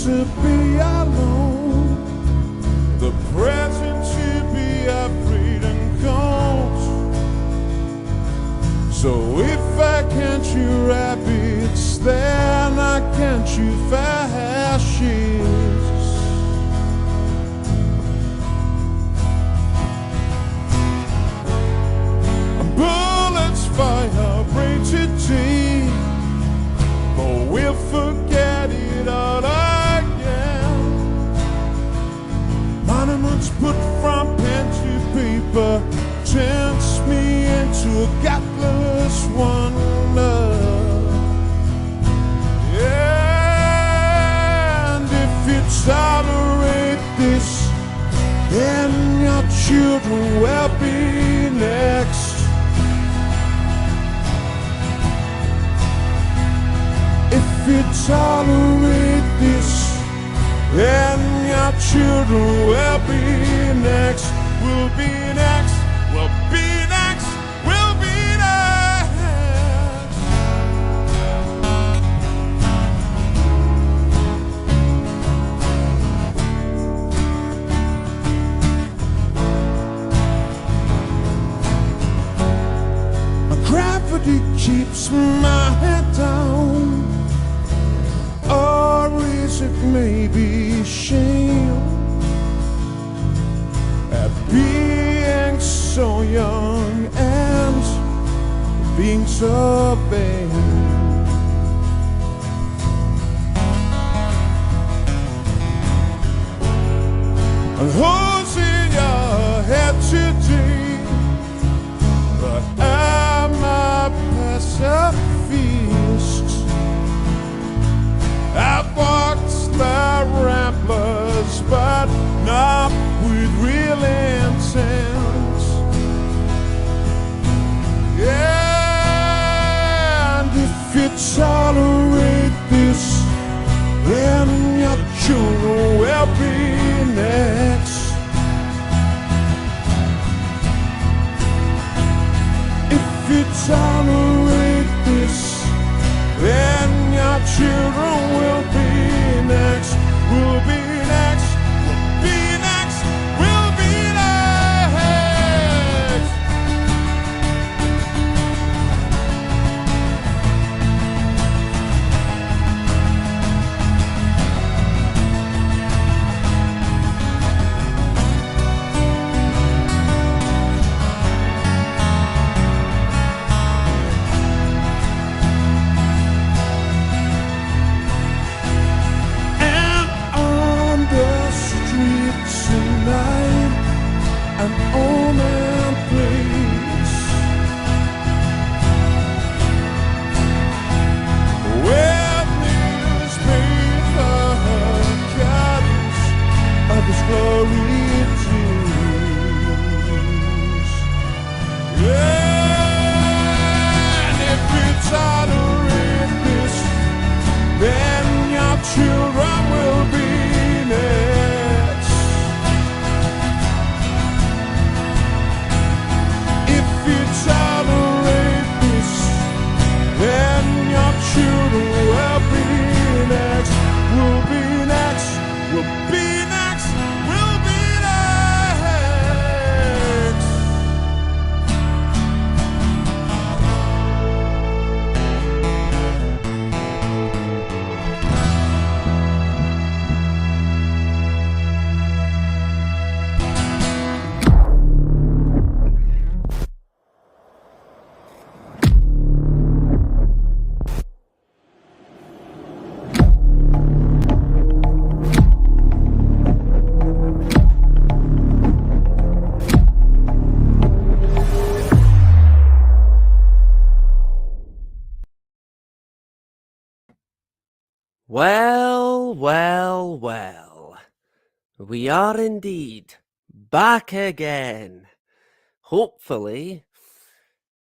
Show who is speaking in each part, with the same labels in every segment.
Speaker 1: to be alone. The present to be our freedom comes. So if I can't you rabbits, then I can't you fascists. Bullets fire break today, but we'll forget it all again. Monuments put from pen to paper turns me into a godless wonder. Yeah, and if you tolerate this, then your children will be next. If you tolerate this, then your children will be next. Will be next. Will be next. Will be next. Gravity keeps my head down. Or is it maybe shame at being so young and being so vain? And who's in your head today? But am I pacifist? I've watched the ramblers, but not with real intent. Yeah, and if you tolerate this, then your children will be next. If you tolerate this, then your children will be next. Will be next. Will be next. Will be next. An old man plays with newspaper cuttings of his glory days. Yeah, and if you tolerate this, then your children will be next. Tolerate this, then your children will be next. Will be next. Will be next. Will be next.
Speaker 2: Well, well, well. We are indeed back again. Hopefully,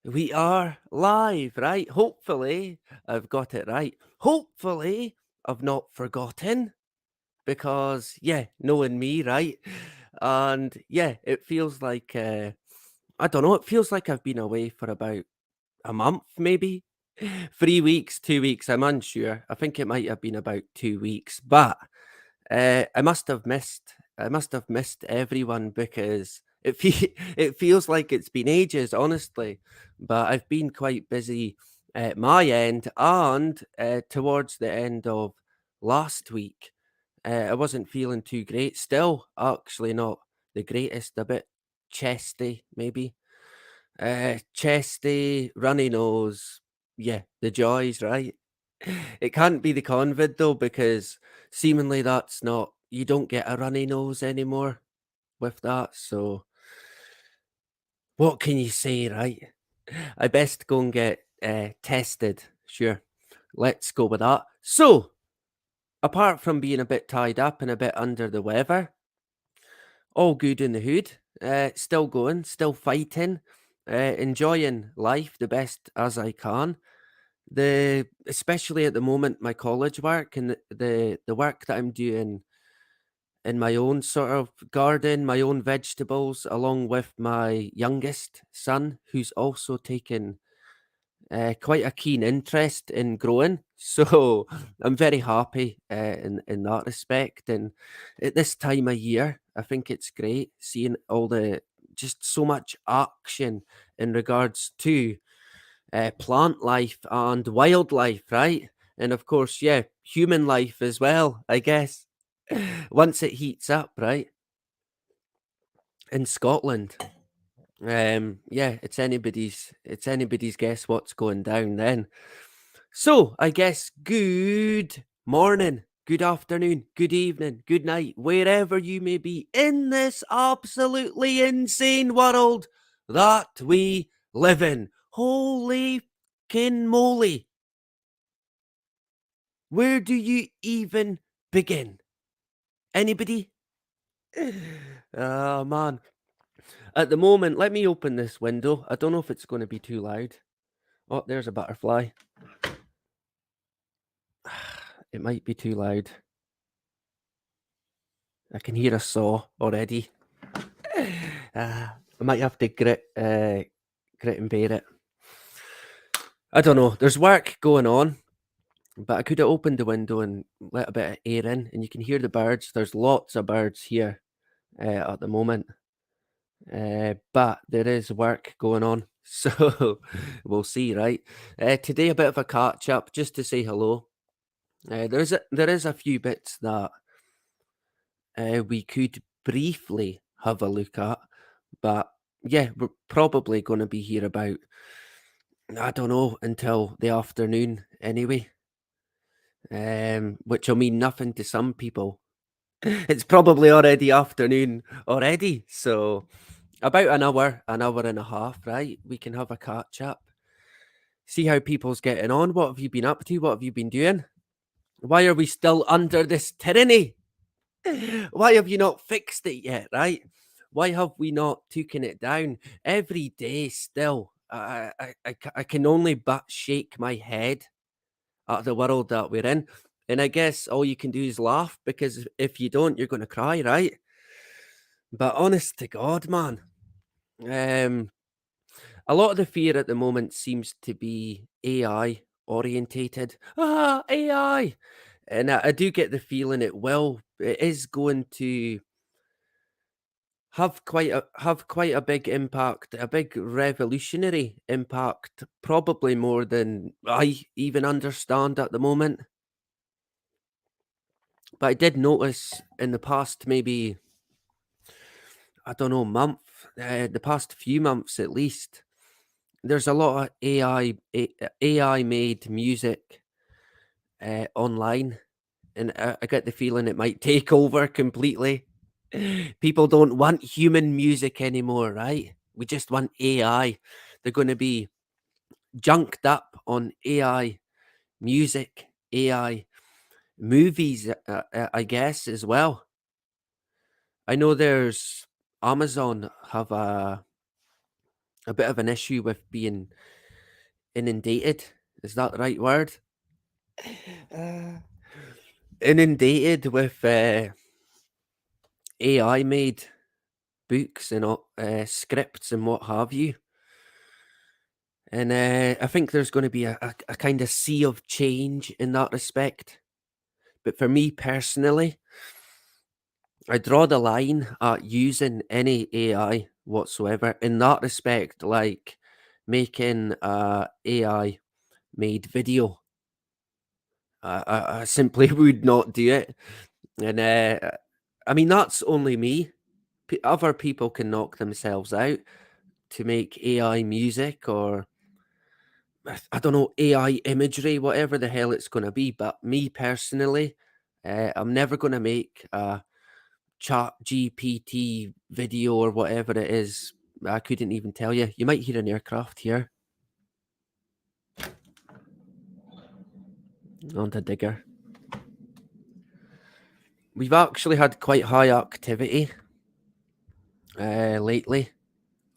Speaker 2: we are live, right? Hopefully, I've got it right. Hopefully, I've not forgotten. Because, yeah, knowing me, right? And yeah, it feels like, I don't know, it feels like I've been away for about a month, maybe. 3 weeks, 2 weeks, I'm unsure. I think it might have been about 2 weeks, but I must have missed everyone because it feels like it's been ages, honestly. But I've been quite busy at my end, and towards the end of last week, I wasn't feeling too great. Still, actually, not the greatest. A bit chesty, maybe. Chesty, runny nose. Yeah, the joys, right? It can't be the COVID though, because seemingly that's not you don't get a runny nose anymore with that. So what can you say, right? I best go and get tested. Sure, let's go with that. So, apart from being a bit tied up and a bit under the weather, all good in the hood. Still going, still fighting, enjoying life the best as I can. The especially at the moment, my college work and the work that I'm doing in my own sort of garden, my own vegetables, along with my youngest son, who's also taken quite a keen interest in growing. So I'm very happy in that respect. And at this time of year, I think it's great seeing all the just so much action in regards to plant life and wildlife, right? And of course, yeah, human life as well, I guess. Once it heats up, right? In Scotland. Yeah, it's anybody's guess what's going down then. So I guess good morning, good afternoon, good evening, good night, wherever you may be in this absolutely insane world that we live in. Holy kin moly. Where do you even begin? Anybody? Oh man. At the moment, let me open this window. I don't know if it's going to be too loud. Oh, there's a butterfly. It might be too loud. I can hear a saw already. I might have to grit and bear it. I don't know. There's work going on, but I could have opened the window and let a bit of air in, and you can hear the birds. There's lots of birds here at the moment. But there is work going on, so we'll see, right? Today, a bit of a catch up, just to say hello. There is a few bits that we could briefly have a look at, but yeah, we're probably going to be here about I don't know until the afternoon anyway. Which will mean nothing to some people. It's probably already afternoon already, so about an hour and a half, right? We can have a catch up. See how people's getting on. What have you been up to? What have you been doing? Why are we still under this tyranny? Why have you not fixed it yet, right? Why have we not taken it down? Every day still, I can only but shake my head at the world that we're in. And I guess all you can do is laugh because if you don't, you're going to cry, right? But honest to God, man, um, a lot of the fear at the moment seems to be AI orientated. Ah, AI. And I do get the feeling it is going to have quite a big impact, a big revolutionary impact, probably more than I even understand at the moment. But I did notice in the past, maybe I don't know, the past few months at least, there's a lot of AI made music online, and I get the feeling it might take over completely. People don't want human music anymore, right? We just want AI. They're going to be junked up on AI music, AI movies, I guess, as well. I know there's Amazon have a bit of an issue with being inundated. Is that the right word? Uh, Inundated with AI made books and scripts and what have you. And I think there's going to be a kind of sea of change in that respect. But for me personally, I draw the line at using any AI whatsoever in that respect, like making a AI made video. I simply would not do it. And I mean, that's only me. Other people can knock themselves out to make AI music or I don't know, AI imagery, whatever the hell it's going to be. But me personally, I'm never going to make a chat GPT video or whatever it is. I couldn't even tell you. You might hear an aircraft here on the digger. We've actually had quite high activity lately.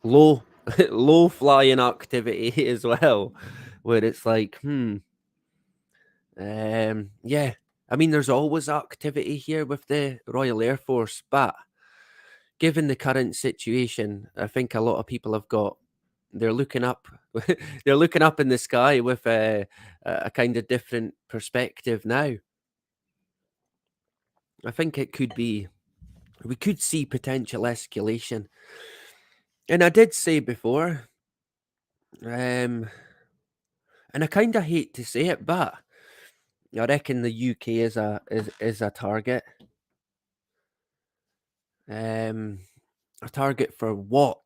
Speaker 2: Low, low flying activity as well, where it's like, yeah. I mean, there's always activity here with the Royal Air Force, but given the current situation, I think a lot of people have got they're looking up they're looking up in the sky with a kind of different perspective now. I think it could be we could see potential escalation. And I did say before, um, and I kind of hate to say it, but I reckon the UK is a target. A target for what?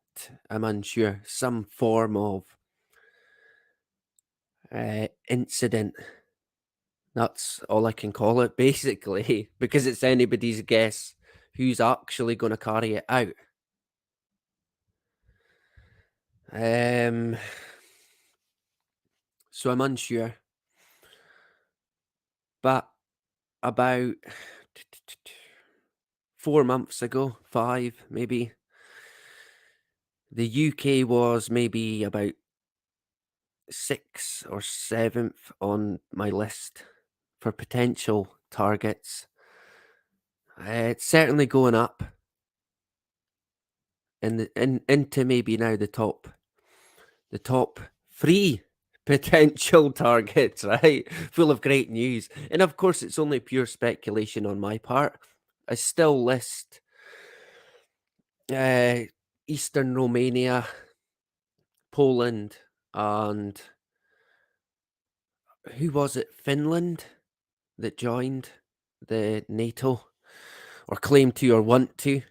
Speaker 2: I'm unsure. Some form of incident. That's all I can call it, basically, because it's anybody's guess who's actually going to carry it out. Um, so I'm unsure. But about 4 months ago, 5 maybe, the UK was maybe about 6th or 7th on my list for potential targets. It's certainly going up into maybe now the top 3 potential targets, right? Full of great news. And of course, it's only pure speculation on my part. I still list Eastern Romania, Poland, and who was it? Finland that joined the NATO or claim to or want to.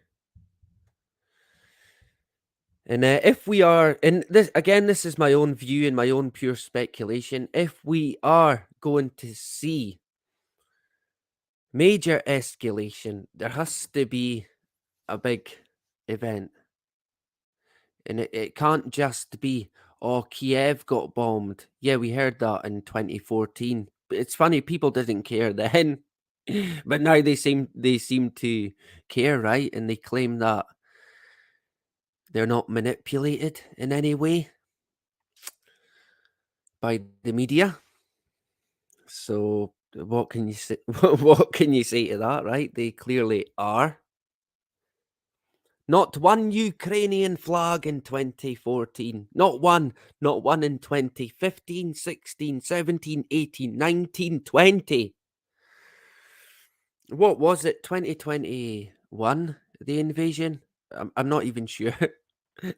Speaker 2: And if we are, and this again, this is my own view and my own pure speculation. If we are going to see major escalation, there has to be a big event. And it can't just be, oh, Kiev got bombed. Yeah, we heard that in 2014. But it's funny, people didn't care then. But now they seem to care, right? And they claim that they're not manipulated in any way by the media. So what can you say? What can you say to that, right? They clearly are. Not one Ukrainian flag in 2014. Not one. Not one in 2015, 16, 17, 18, 19, 20. What was it? 2021, the invasion? I'm not even sure.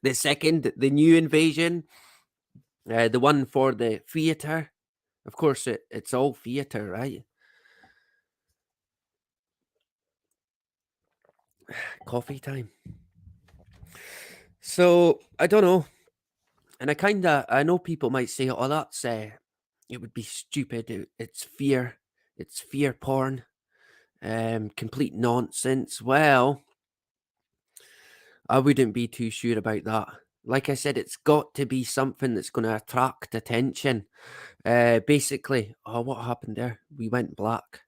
Speaker 2: The new invasion, the one for the theatre. Of course, it's all theatre, right? Coffee time. So I don't know, and I know people might say, "Oh, that's it would be stupid. It's fear. It's fear porn. Complete nonsense." Well, I wouldn't be too sure about that. Like I said, it's got to be something that's going to attract attention. Basically, oh, what happened there? We went black.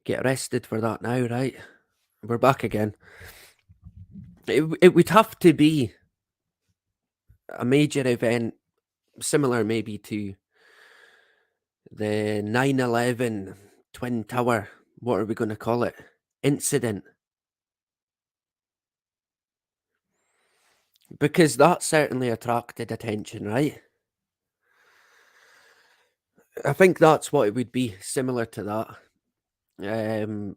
Speaker 2: Get arrested for that now, right? We're back again. It would have to be a major event, similar maybe to the 9/11 Twin Tower. What are we going to call it? Incident. Because that certainly attracted attention, right? I think that's what it would be, similar to that. Um,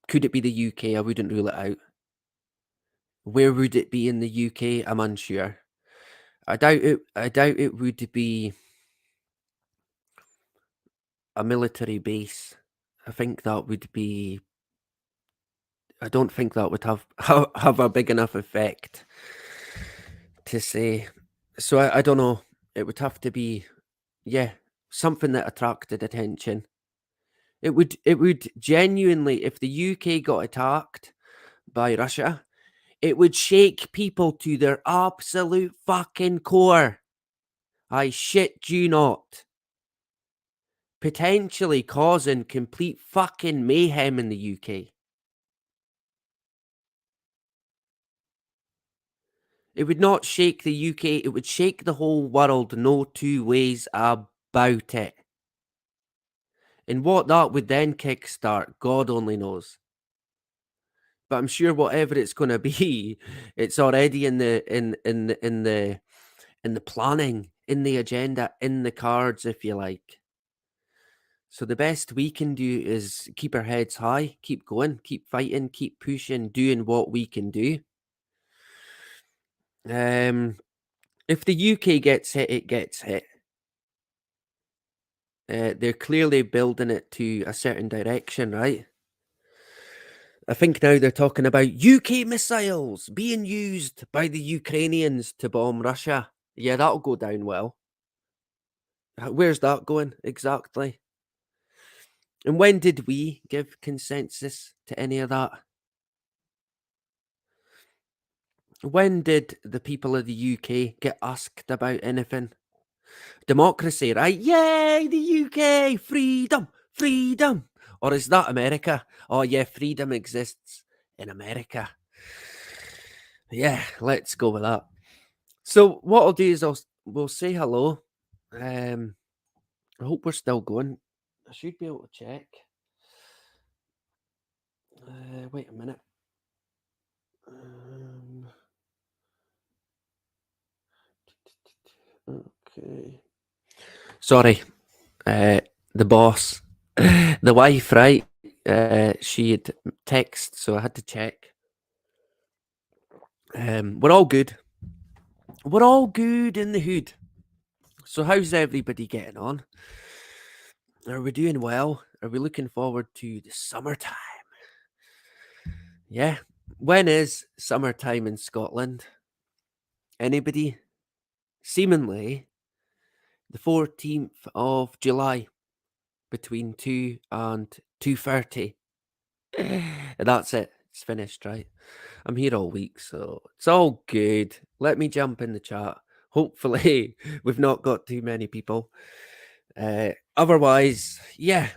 Speaker 2: Could it be the UK? I wouldn't rule it out. Where would it be in the UK? I'm unsure. I doubt it would be a military base. I think that would be. I don't think that would have a big enough effect to say. So I don't know. It would have to be, yeah, something that attracted attention. It would genuinely, if the UK got attacked by Russia, it would shake people to their absolute fucking core. I shit you not. Potentially causing complete fucking mayhem in the UK. It would not shake the UK, it would shake the whole world, no two ways about it. And what that would then kickstart, God only knows. But I'm sure whatever it's gonna be, it's already in the planning, in the agenda, in the cards, if you like. So the best we can do is keep our heads high, keep going, keep fighting, keep pushing, doing what we can do. If the UK gets hit, it gets hit. They're clearly building it to a certain direction, right? I think now they're talking about UK missiles being used by the Ukrainians to bomb Russia. Yeah, that'll go down well. Where's that going exactly? And when did we give consensus to any of that? When did the people of the UK get asked about anything? Democracy, right? Yay, the UK! Freedom! Freedom! Or is that America? Oh, yeah, freedom exists in America. Yeah, let's go with that. So, what I'll do is we'll say hello. I hope we're still going. I should be able to check. Wait a minute. Okay. Sorry, the boss, the wife, right? She had text, so I had to check. We're all good. We're all good in the hood. So how's everybody getting on? Are we doing well? Are we looking forward to the summertime? Yeah. When is summertime in Scotland? Anybody? Seemingly the 14th of July between 2 and 2:30. And that's it. It's finished, right? I'm here all week, so it's all good. Let me jump in the chat. Hopefully, we've not got too many people. Otherwise, yeah,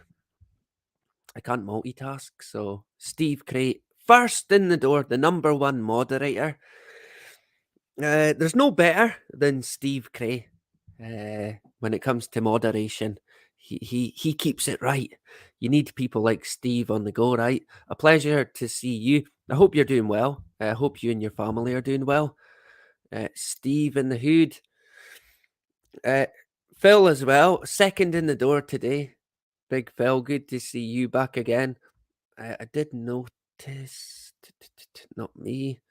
Speaker 2: I can't multitask. So, Steve Crate, first in the door, the number one moderator. There's no better than Steve Cray when it comes to moderation. He keeps it right. You need people like Steve on the go, right? A pleasure to see you. I hope you're doing well. I hope you and your family are doing well. Steve in the hood. Phil as well, second in the door today. Big Phil, good to see you back again. I did notice, not me.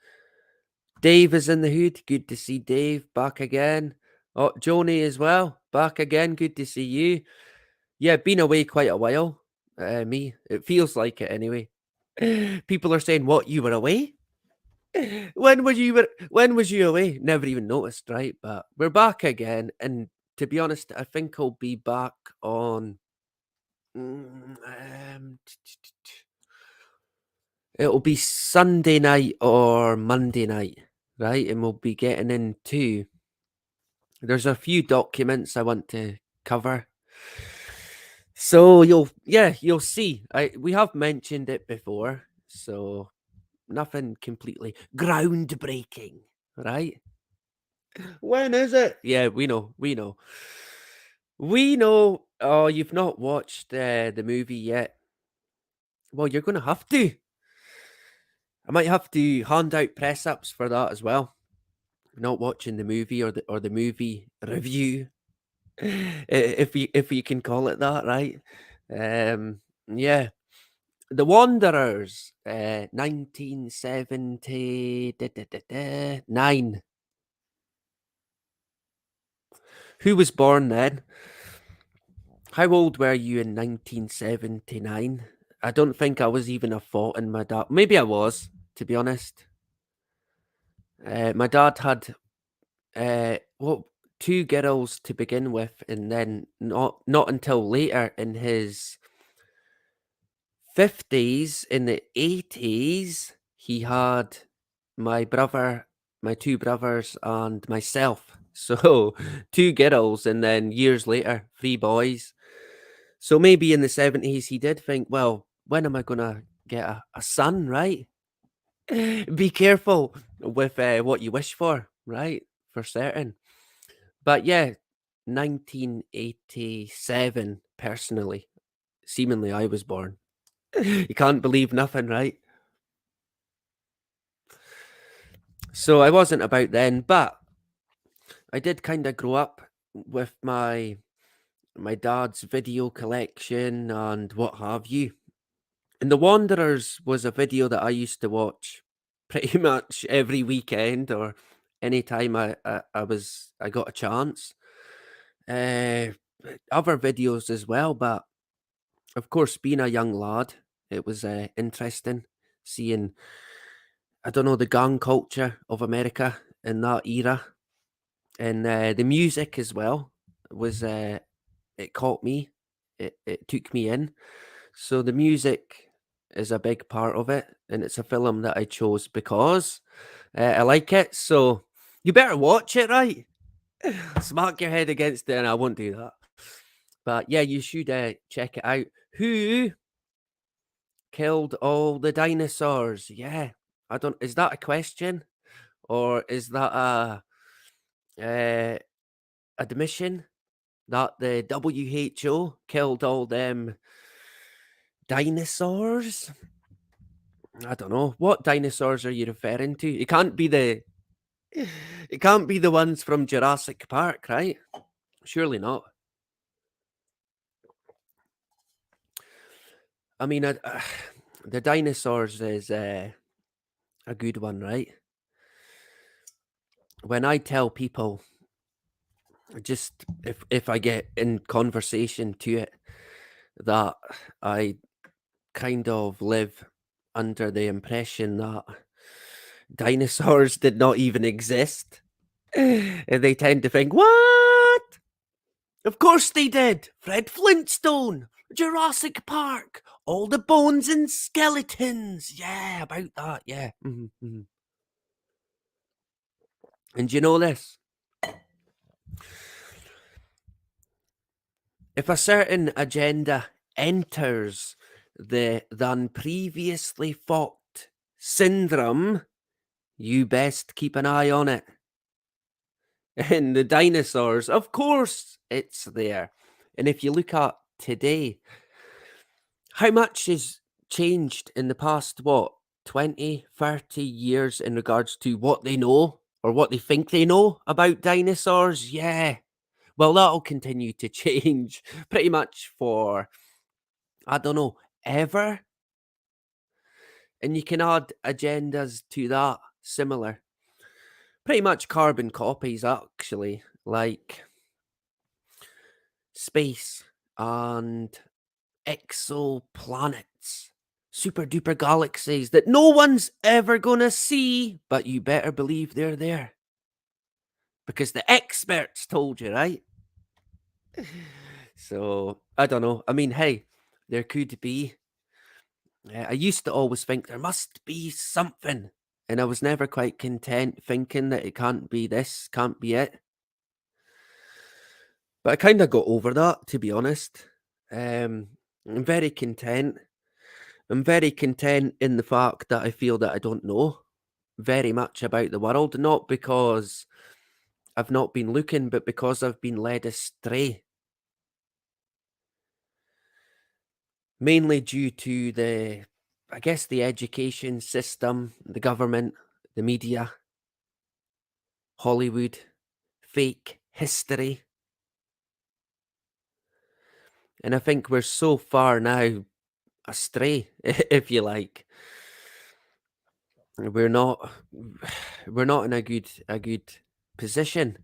Speaker 2: Dave is in the hood. Good to see Dave back again. Oh, Joni as well. Back again. Good to see you. Yeah, been away quite a while. Me. It feels like it anyway. People are saying, what, you were away? When was you away? Never even noticed, right? But we're back again. And to be honest, I think I'll be back on it'll be Sunday night or Monday night, right? And we'll be getting into there's a few documents I want to cover. So you'll see. We have mentioned it before, so nothing completely groundbreaking, right? When is it? Yeah, we know. We know. Oh, you've not watched the movie yet. Well, you're gonna have to. I might have to hand out press ups for that as well. Not watching the movie or the movie review. If you can call it that, right? Yeah. The Wanderers, 1979. Who was born then? How old were you in 1979? I don't think I was even a thought in my dad. Maybe I was, to be honest. My dad had well, two girls to begin with, and then not until later in his 50s, in the 80s, he had my brother, my two brothers, and myself. So two girls, and then years later, three boys. So maybe in the 70s, he did think, well, when am I going to get a son, right? Be careful with what you wish for, right? For certain. But yeah, 1987, personally, seemingly I was born. You can't believe nothing, right? So I wasn't about then, but I did kind of grow up with my dad's video collection and what have you. And The Wanderers was a video that I used to watch pretty much every weekend or anytime I got a chance. Uh, Other videos as well, but of course, being a young lad, it was interesting seeing, I don't know, the gang culture of America in that era, and the music as well was it caught me, it took me in. So the music is a big part of it, and it's a film that I chose because I like it. So you better watch it, right? Smack your head against it, and I won't do that. But yeah, you should check it out. Who killed all the dinosaurs? Yeah, I don't. Is that a question or is that a uh, admission that the WHO killed all them dinosaurs? I don't know. What dinosaurs are you referring to? It can't be the. It can't be the ones from Jurassic Park, right? Surely not. I mean, the dinosaurs is a good one, right? When I tell people, just if I get in conversation to it, that I kind of live under the impression that dinosaurs did not even exist. And they tend to think, what? Of course they did. Fred Flintstone, Jurassic Park, all the bones and skeletons. Yeah, about that. Yeah. And you know this? If a certain agenda enters the than previously thought syndrome, you best keep an eye on it. And the dinosaurs, of course, it's there. And if you look at today, how much has changed in the past, what, 20, 30 years in regards to what they know or what they think they know about dinosaurs? Yeah. Well, that'll continue to change pretty much for, I don't know, ever. And you can add agendas to that similar. Pretty much carbon copies, actually, like space and exoplanets, super duper galaxies that no one's ever gonna see, but you better believe they're there because the experts told you, right? So I don't know. I mean, hey, there could be. I used to always think there must be something, and I was never quite content thinking that it can't be this, can't be it. But I kind of got over that, to be honest. I'm very content. I'm very content in the fact that I feel that I don't know very much about the world, not because I've not been looking, but because I've been led astray. Mainly due to I guess, the education system, the government, the media, Hollywood, fake history. And I think we're so far now astray, if you like. We're not we're not in a good position.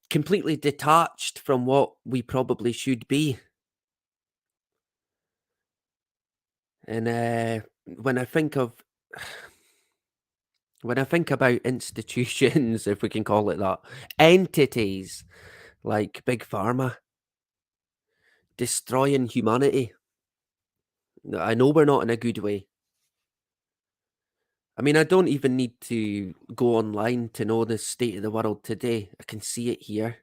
Speaker 2: Completely detached from what we probably should be. And when I think of when I think about institutions, if we can call it that, entities like Big Pharma destroying humanity, I know we're not in a good way. I mean, I don't even need to go online to know the state of the world today. I can see it here.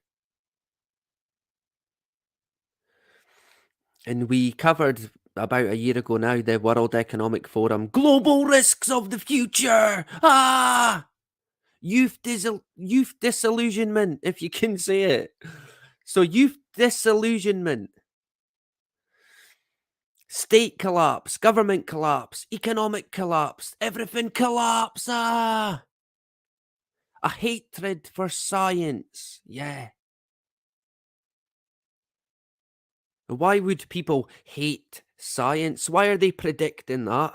Speaker 2: And we covered about a year ago now the World Economic Forum global risks of the future. Youth disillusionment, if you can say it. So youth disillusionment, state collapse, government collapse, economic collapse, everything collapse. A hatred for science. Yeah. Why would people hate science? Why are they predicting that?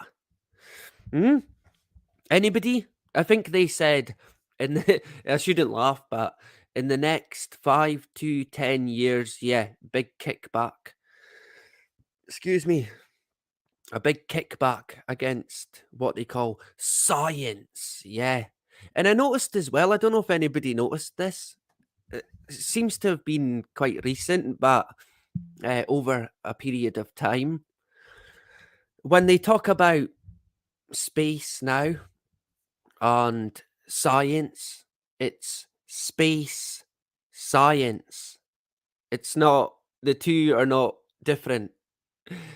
Speaker 2: Hmm? Anybody? I think they said I shouldn't laugh, but in the next 5 to 10 years, yeah, big kickback. Excuse me. A big kickback against what they call science. Yeah. And I noticed as well, I don't know if anybody noticed this. It seems to have been quite recent, but over a period of time. When they talk about space now and science, it's space science. It's not, the two are not different.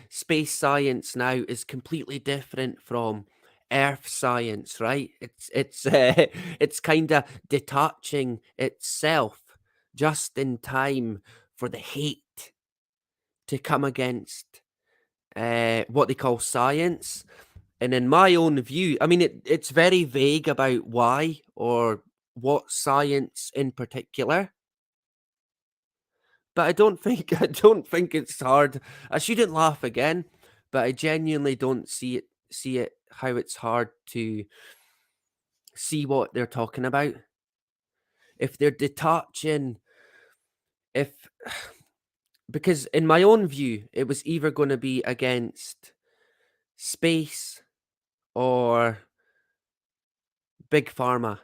Speaker 2: Space science now is completely different from earth science, right? It's kind of detaching itself just in time for the hate to come against what they call science. And in my own view, I mean, it's very vague about why or what science in particular. But I don't think it's hard. I shouldn't laugh again, but I genuinely don't see it how it's hard to see what they're talking about. If they're detaching, if because in my own view, it was either going to be against space or big pharma.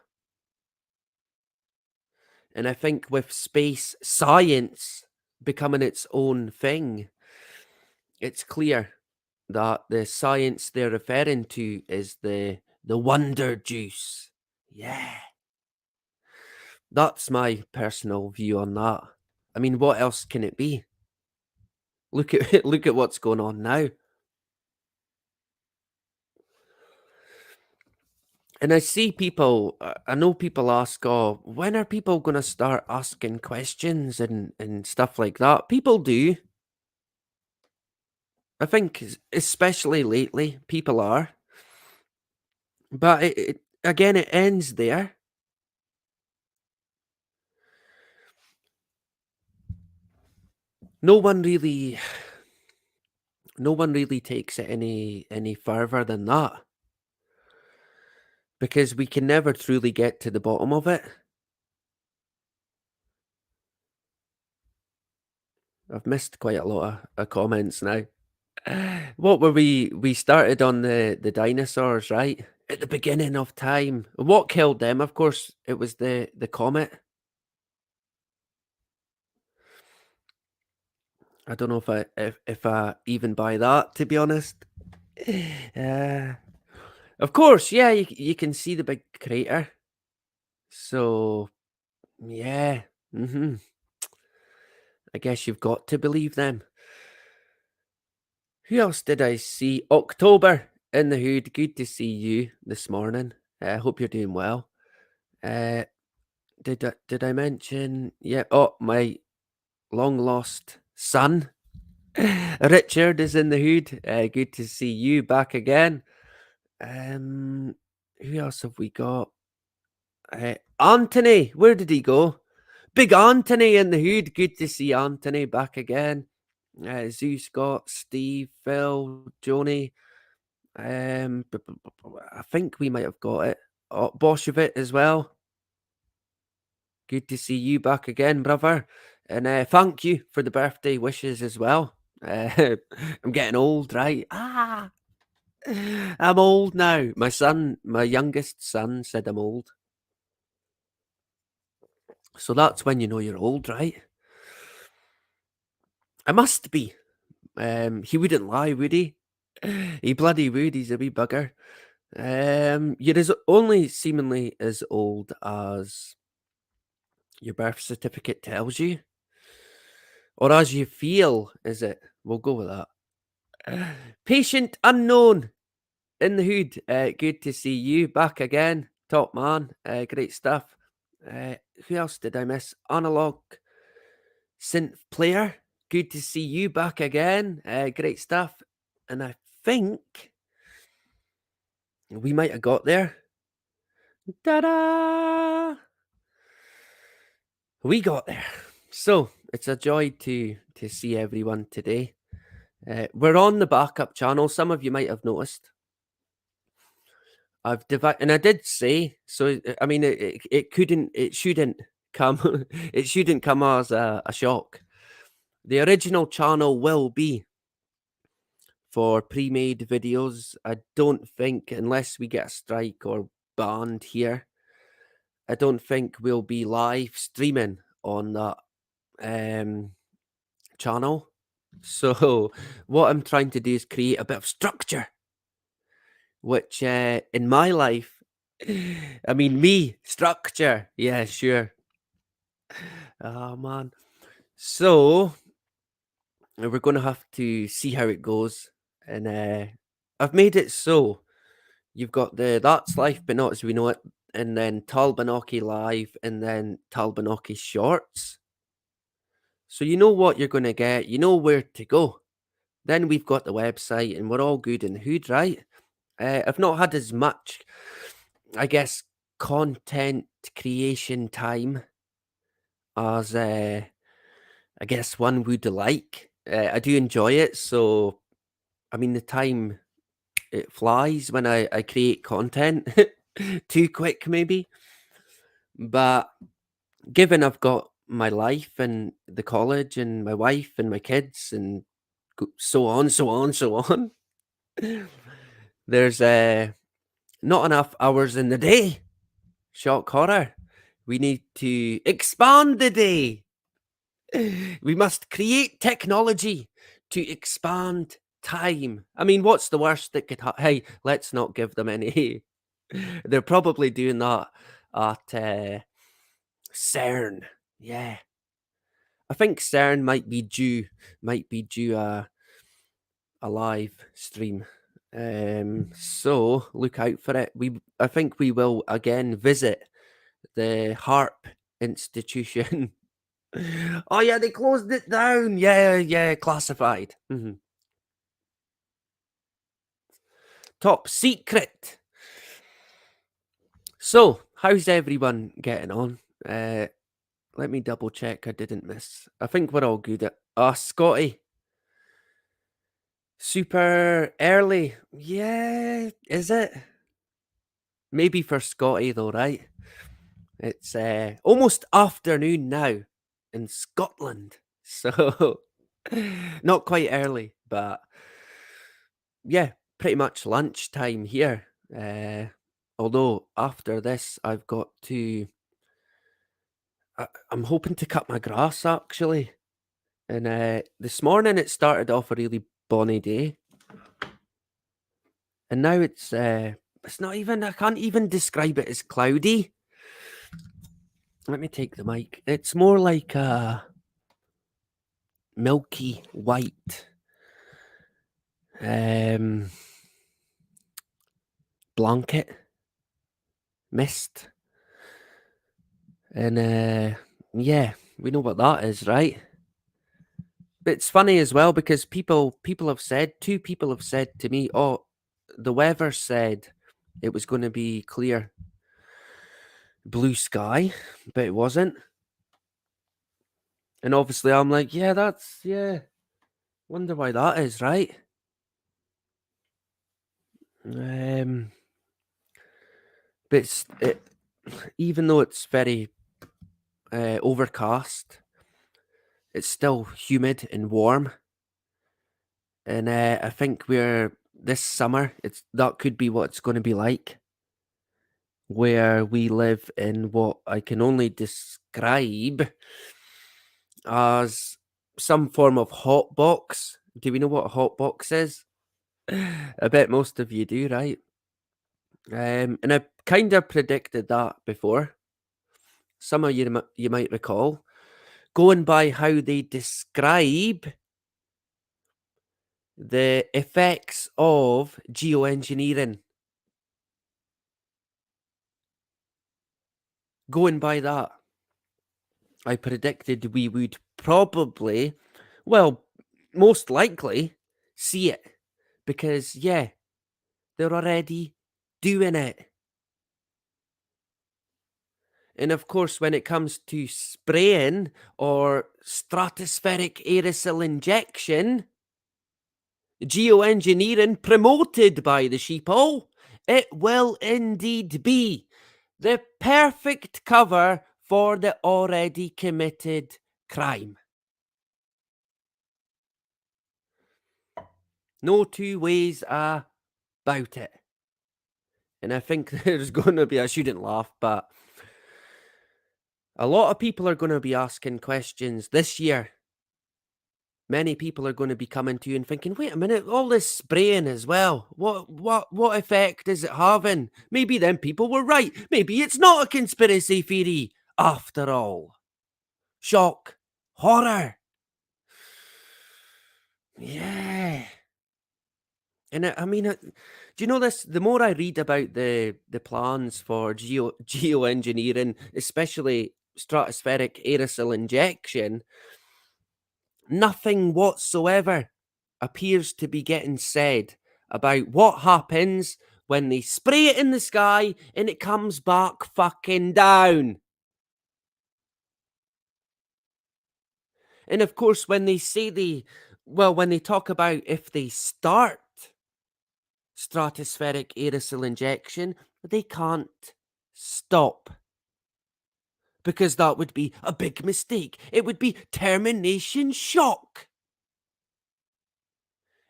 Speaker 2: And I think with space science becoming its own thing, it's clear that the science they're referring to is the wonder juice. Yeah. That's my personal view on that. I mean, what else can it be? Look at look at what's going on now. And I see people, I know people ask, oh, when are people going to start asking questions and stuff like that? People do. I think, especially lately, people are. But again, it ends there. No one really, no one really takes it any further than that because we can never truly get to the bottom of it. I've missed quite a lot of comments now. What were we started on the dinosaurs, right? At the beginning of time. What killed them? Of course, it was the comet. I don't know if I even buy that, to be honest. Uh, of course, yeah, you can see the big crater. So yeah, I guess you've got to believe them. Who else did I see? October in the Hood. Good to see you this morning. I hope you're doing well. Uh, did I mention? Yeah. Oh, my long lost son, Richard is in the Hood. Good to see you back again. Who else have we got? Anthony, where did he go? Big Anthony in the Hood. Good to see Anthony back again. Zeus, Scott, Steve, Phil, Joni. I think we might have got it. Oh, Bolshevik as well. Good to see you back again, brother. And thank you for the birthday wishes as well. I'm getting old, right? I'm old now. My youngest son said I'm old. So that's when you know you're old, right? I must be. He wouldn't lie, would he? He bloody would. He's a wee bugger. You're only seemingly as old as your birth certificate tells you, or as you feel, is it? We'll go with that. Patient unknown in the hood. Good to see you back again, top man. Great stuff. Who else did I miss? Analog synth player. Good to see you back again. Great stuff. And I think we might have got there. Ta-da! We got there. So it's a joy to see everyone today. We're on the backup channel. Some of you might have noticed. I've divided, and I did say so. I mean, it shouldn't come, it shouldn't come as a shock. The original channel will be for pre-made videos. I don't think, unless we get a strike or banned here, I don't think we'll be live streaming on that channel. So what I'm trying to do is create a bit of structure, which in my life, I mean, me, structure. Yeah, sure. Oh, man. So we're going to have to see how it goes. And I've made it so you've got the That's Life But Not As We Know It, and then Talbanoki Live, and then Talbanoki Shorts. So you know what you're going to get. You know where to go. Then we've got the website, and we're all good in the hood, right? I've not had as much, I guess, content creation time as I guess one would like. I do enjoy it, so I mean the time it flies when I create content. Too quick maybe, but given I've got my life and the college and my wife and my kids and so on, so on, so on, there's not enough hours in the day. Shock horror. We need to expand the day. We must create technology to expand time. I mean, what's the worst that could happen? Hey, let's not give them any. They're probably doing that at CERN. Yeah. I think CERN might be due a live stream. So look out for it. I think we will again visit the HARP institution. Oh yeah, they closed it down. Yeah, classified. Top secret. So, how's everyone getting on? Let me double check I didn't miss. I think we're all good at Scotty. Super early. Yeah, is it? Maybe for Scotty though, right? It's almost afternoon now in Scotland. So not quite early, but yeah, pretty much lunchtime here. Although after this, I've got to. I'm hoping to cut my grass actually, and this morning it started off a really bonny day, and now it's not even. I can't even describe it as cloudy. Let me take the mic. It's more like a milky white blanket mist. And yeah, we know what that is, right? But it's funny as well because two people have said to me, "Oh, the weather said it was going to be clear blue sky, but it wasn't." And obviously I'm like, "Yeah, that's yeah." Wonder why that is, right? Um, but even though it's very overcast, it's still humid and warm, and I think we're this summer. That could be what it's going to be like, where we live in what I can only describe as some form of hot box. Do we know what a hot box is? I bet most of you do, right? And I kind of predicted that before. Some of you might recall, going by how they describe the effects of geoengineering. Going by that, I predicted we would probably, well, most likely, see it. Because, yeah, they're already doing it. And of course, when it comes to spraying or stratospheric aerosol injection, geoengineering promoted by the sheeple, it will indeed be the perfect cover for the already committed crime. No two ways about it. And I think there's going to be, I shouldn't laugh, but a lot of people are going to be asking questions this year. Many people are going to be coming to you and thinking, wait a minute, all this spraying as well. What effect is it having? Maybe them people were right. Maybe it's not a conspiracy theory after all. Shock. Horror. Yeah. And do you know this? The more I read about the plans for geoengineering, especially stratospheric aerosol injection, nothing whatsoever appears to be getting said about what happens when they spray it in the sky and it comes back fucking down. And of course, when they say when they talk about if they start stratospheric aerosol injection, they can't stop. Because that would be a big mistake. It would be termination shock.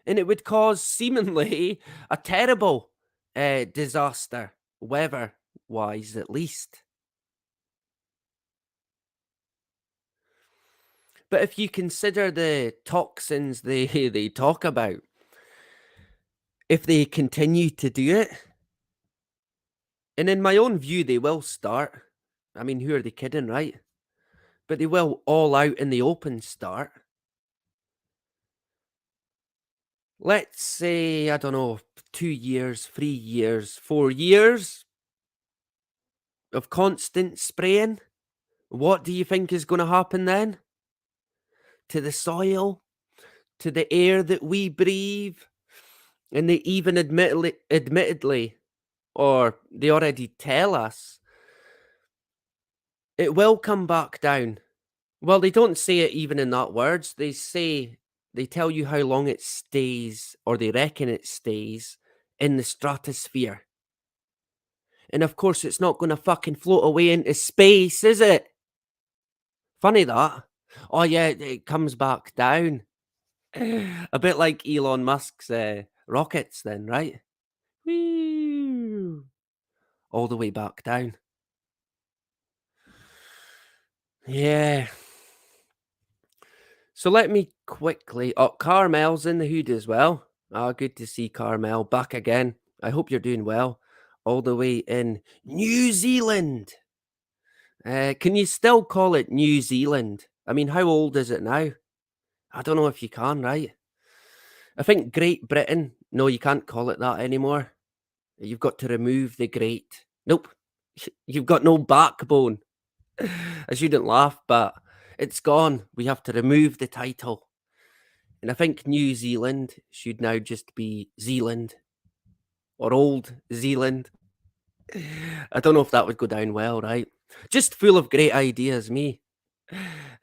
Speaker 2: And it would cause seemingly a terrible disaster, weather-wise at least. But if you consider the toxins they talk about, if they continue to do it, and in my own view, they will start. I mean, who are they kidding, right? But they will all out in the open start. Let's say, I don't know, 2 years, 3 years, 4 years of constant spraying. What do you think is going to happen then? To the soil, to the air that we breathe, and they even admittedly, or they already tell us, it will come back down. Well, they don't say it even in that words. They tell you how long it stays, or they reckon it stays, in the stratosphere. And of course, it's not going to fucking float away into space, is it? Funny that. Oh yeah, it comes back down. A bit like Elon Musk's rockets then, right? Whee! All the way back down. Yeah. So let me quickly. Oh, Carmel's in the hood as well. Good to see Carmel back again. I hope you're doing well. All the way in New Zealand. Can you still call it New Zealand? I mean, how old is it now? I don't know if you can, right? I think Great Britain. No, you can't call it that anymore. You've got to remove the great. Nope. You've got no backbone. I shouldn't laugh, but it's gone. We have to remove the title. And I think New Zealand should now just be Zealand or Old Zealand. I don't know if that would go down well, right? Just full of great ideas, me.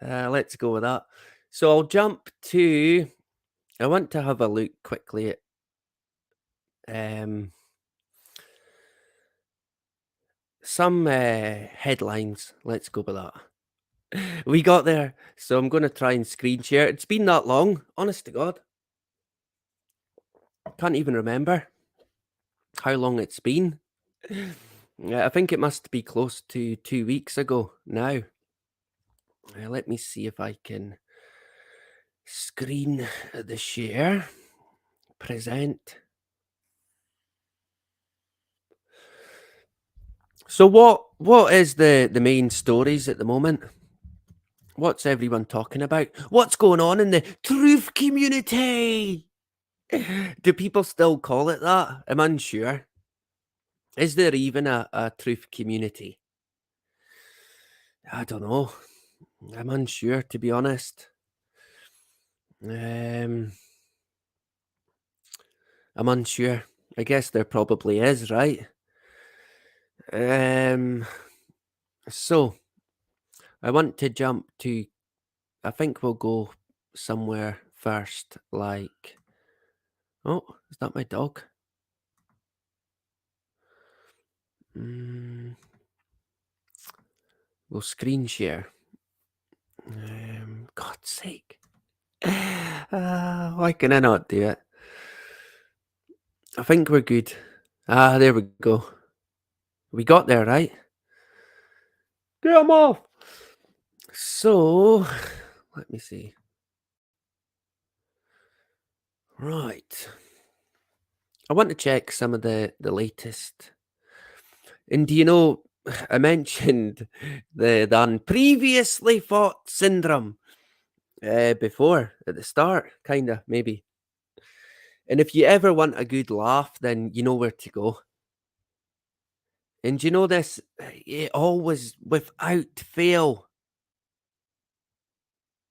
Speaker 2: Let's go with that. So I'll jump to I want to have a look quickly at um, some headlines. Let's go with that. We got there, so I'm going to try and screen share. It's been that long, honest to God. Can't even remember how long it's been. Yeah, I think it must be close to 2 weeks ago now. Let me see if I can screen the share. Present. So what is the main stories at the moment? What's everyone talking about? What's going on in the truth community? Do people still call it that? I'm unsure. Is there even a truth community? I don't know. I'm unsure, to be honest. I'm unsure. I guess there probably is, right? So I want to jump to. I think we'll go somewhere first, like. Oh, is that my dog? We'll screen share. God's sake. Why can I not do it? I think we're good. There we go. We got there, right? Get 'em off! So, let me see. Right. I want to check some of the latest. And do you know, I mentioned the previously fought syndrome before at the start, kind of, maybe. And if you ever want a good laugh, then you know where to go. And you know this, it always, without fail,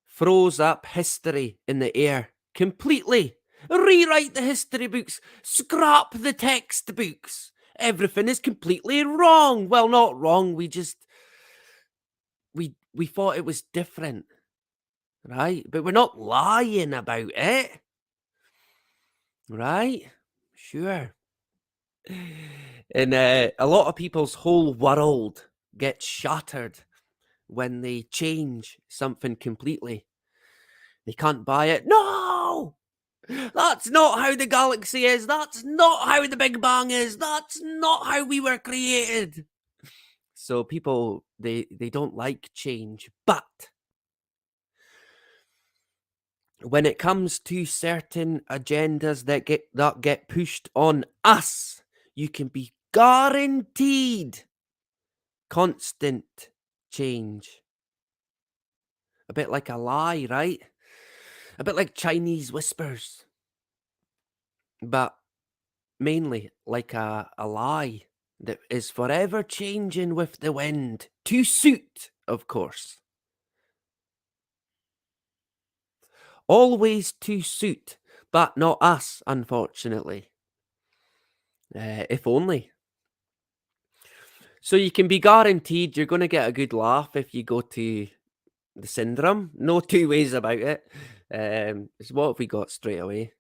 Speaker 2: throws up history in the air completely. Rewrite the history books, scrap the textbooks. Everything is completely wrong. Well, not wrong. We thought it was different, right? But we're not lying about it, right? Sure. And a lot of people's whole world gets shattered when they change something completely. They can't buy it. No! That's not how the galaxy is. That's not how the Big Bang is. That's not how we were created. So people, they don't like change. But when it comes to certain agendas that get pushed on us, you can be guaranteed constant change. A bit like a lie, right? A bit like Chinese whispers. But mainly like a lie that is forever changing with the wind to suit, of course. Always to suit, but not us, unfortunately. If only. So you can be guaranteed you're going to get a good laugh if you go to the syndrome. No two ways about it. So what have we got straight away?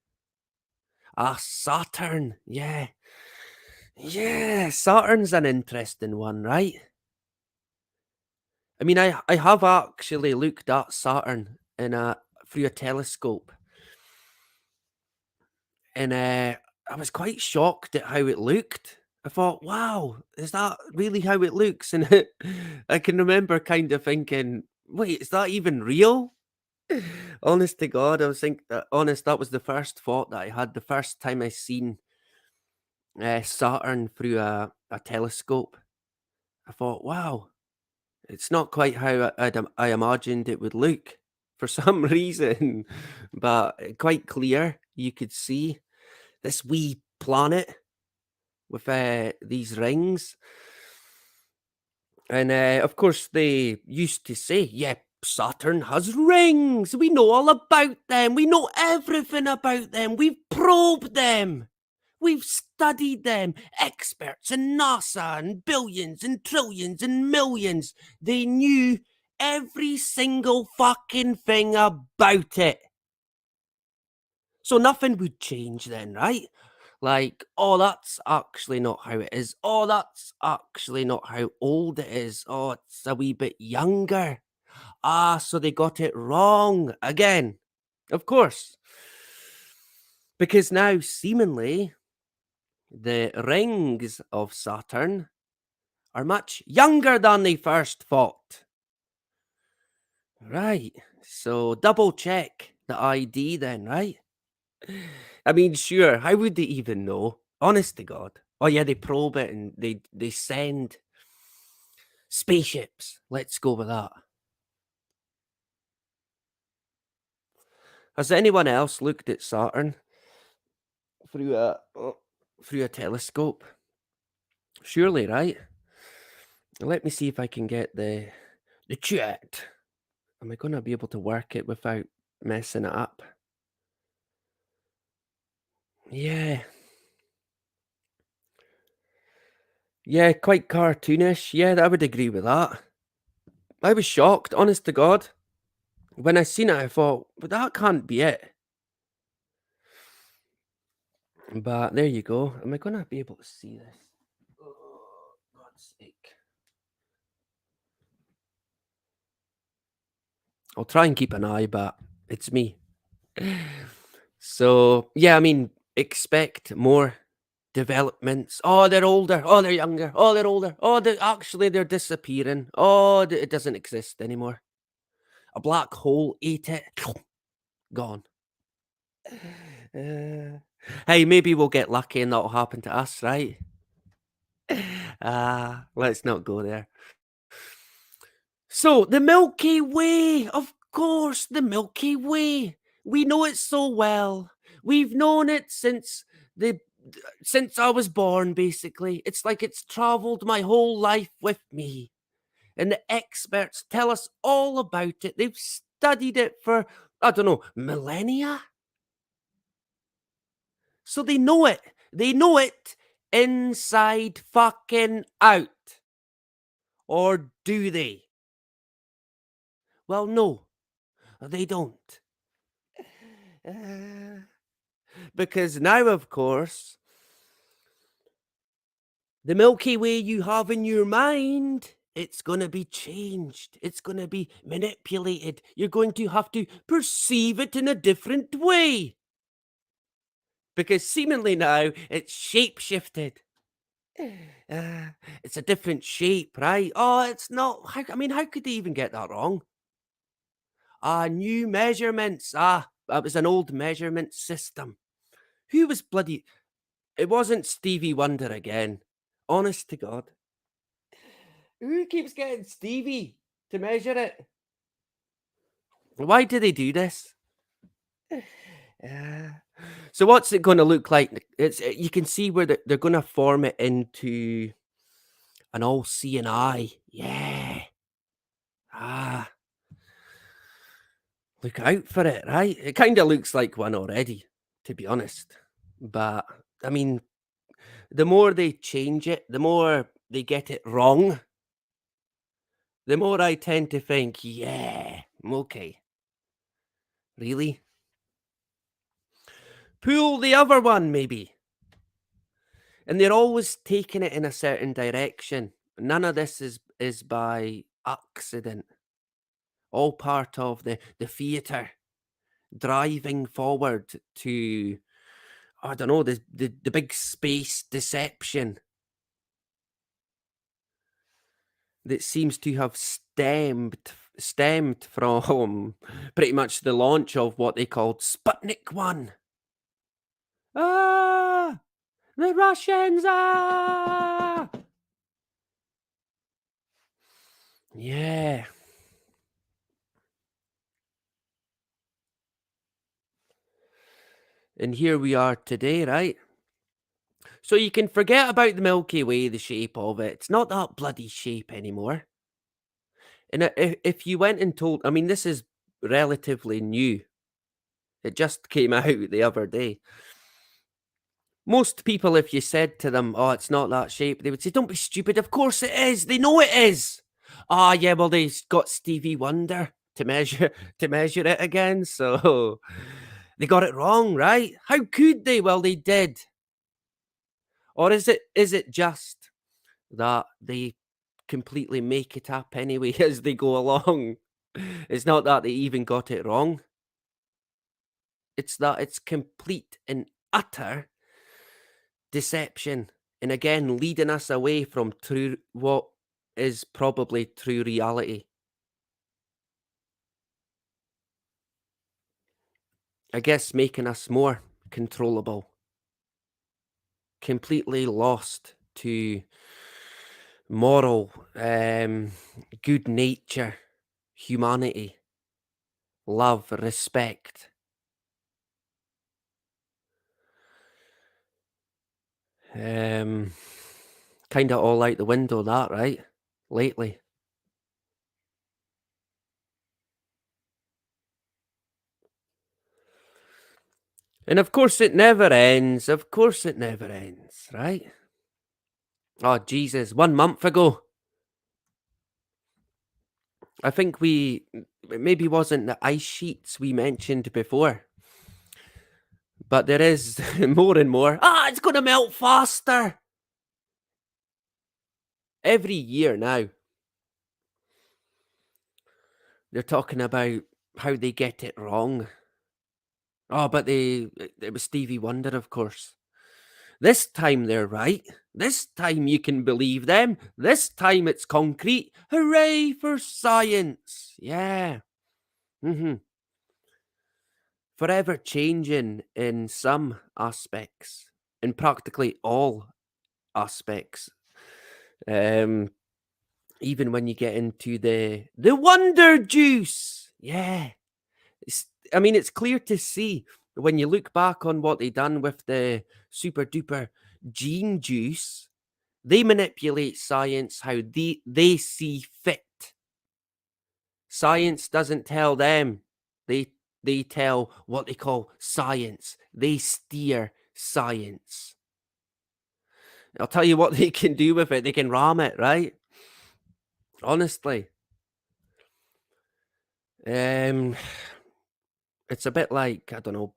Speaker 2: Saturn. Yeah. Yeah, Saturn's an interesting one, right? I mean, I have actually looked at Saturn through a telescope, and I was quite shocked at how it looked. I thought, "Wow, is that really how it looks?" And I can remember kind of thinking, "Wait, is that even real?" Honest to God, I was thinking that. Honest, that was the first thought that I had the first time I seen Saturn through a telescope. I thought, "Wow." It's not quite how I imagined it would look for some reason, but quite clear. You could see this wee planet with these rings. And of course, they used to say, yeah, Saturn has rings. We know all about them. We know everything about them. We've probed them. We've studied them. Experts and NASA and billions and trillions and millions. They knew every single fucking thing about it. So nothing would change then, right? Like, oh, that's actually not how it is. Oh, that's actually not how old it is. Oh, it's a wee bit younger. Ah, so they got it wrong again. Of course. Because now, seemingly, the rings of Saturn are much younger than they first thought. Right. So double check the ID then, right? I mean, sure, how would they even know? Honest to God. Oh yeah, they probe it and they send spaceships. Let's go with that. Has anyone else looked at Saturn through a telescope? Surely, right? Let me see if I can get the chat. Am I going to be able to work it without messing it up? Yeah. Yeah, quite cartoonish. Yeah, I would agree with that. I was shocked, honest to God. When I seen it, I thought, but that can't be it. But there you go. Am I going to be able to see this? Oh, God's sake. I'll try and keep an eye, but it's me. So, yeah, I mean, expect more developments. Oh, they're older. Oh, they're younger. Oh, they're older. Oh, they're disappearing. Oh, it doesn't exist anymore. A black hole ate it. Gone. Hey, maybe we'll get lucky and that'll happen to us, right? Let's not go there. So, the Milky Way, of course, the Milky Way. We know it so well. We've known it since I was born, basically. It's like it's traveled my whole life with me. And the experts tell us all about it. They've studied it for, I don't know, millennia. So they know it. They know it inside fucking out. Or do they? Well, no, they don't. Because now, of course, the Milky Way you have in your mind, it's going to be changed. It's going to be manipulated. You're going to have to perceive it in a different way. Because seemingly now it's shape shifted. It's a different shape, right? Oh, it's not. I mean, how could they even get that wrong? New measurements. That was an old measurement system. Who was bloody. It wasn't Stevie Wonder again. Honest to God. Who keeps getting Stevie to measure it? Why do they do this? So what's it going to look like? You can see where they're going to form it into an all-seeing eye. Yeah. Look out for it, right? It kind of looks like one already, to be honest. But I mean, the more they change it, the more they get it wrong, the more I tend to think, yeah, okay. Really? Pull the other one, maybe. And they're always taking it in a certain direction. None of this is by accident. All part of the theatre driving forward to, I don't know, the big space deception that seems to have stemmed from pretty much the launch of what they called Sputnik 1. Ah! The Russians! Ah! Yeah. And here we are today, right? So you can forget about the Milky Way, the shape of it. It's not that bloody shape anymore. And if you went and told, I mean, this is relatively new. It just came out the other day. Most people, if you said to them, "Oh, it's not that shape," they would say, "Don't be stupid. Of course it is. They know it is." Ah, yeah. Well, they got Stevie Wonder to measure it again. So, They got it wrong, right? How could they? Well, they did. Or is it just that they completely make it up anyway as they go along? It's not that they even got it wrong. It's that it's complete and utter deception. And again, leading us away from what is probably true reality. I guess making us more controllable. Completely lost to moral, good nature, humanity, love, respect. Kind of all out the window, that, right? Lately. And of course it never ends. Of course it never ends, right? Oh, Jesus. 1 month ago, I think it maybe wasn't the ice sheets we mentioned before, but there is more and more. It's going to melt faster. Every year now, they're talking about how they get it wrong. Oh, but it was Stevie Wonder, of course. This time they're right. This time you can believe them. This time it's concrete. Hooray for science. Yeah. Forever changing in some aspects, in practically all aspects. Even when you get into the wonder juice. Yeah. It's clear to see when you look back on what they done with the super duper gene juice. They manipulate science how they see fit. Science doesn't tell them. They tell what they call science. They steer science. I'll tell you what they can do with it. They can ram it, right? Honestly. It's a bit like, I don't know.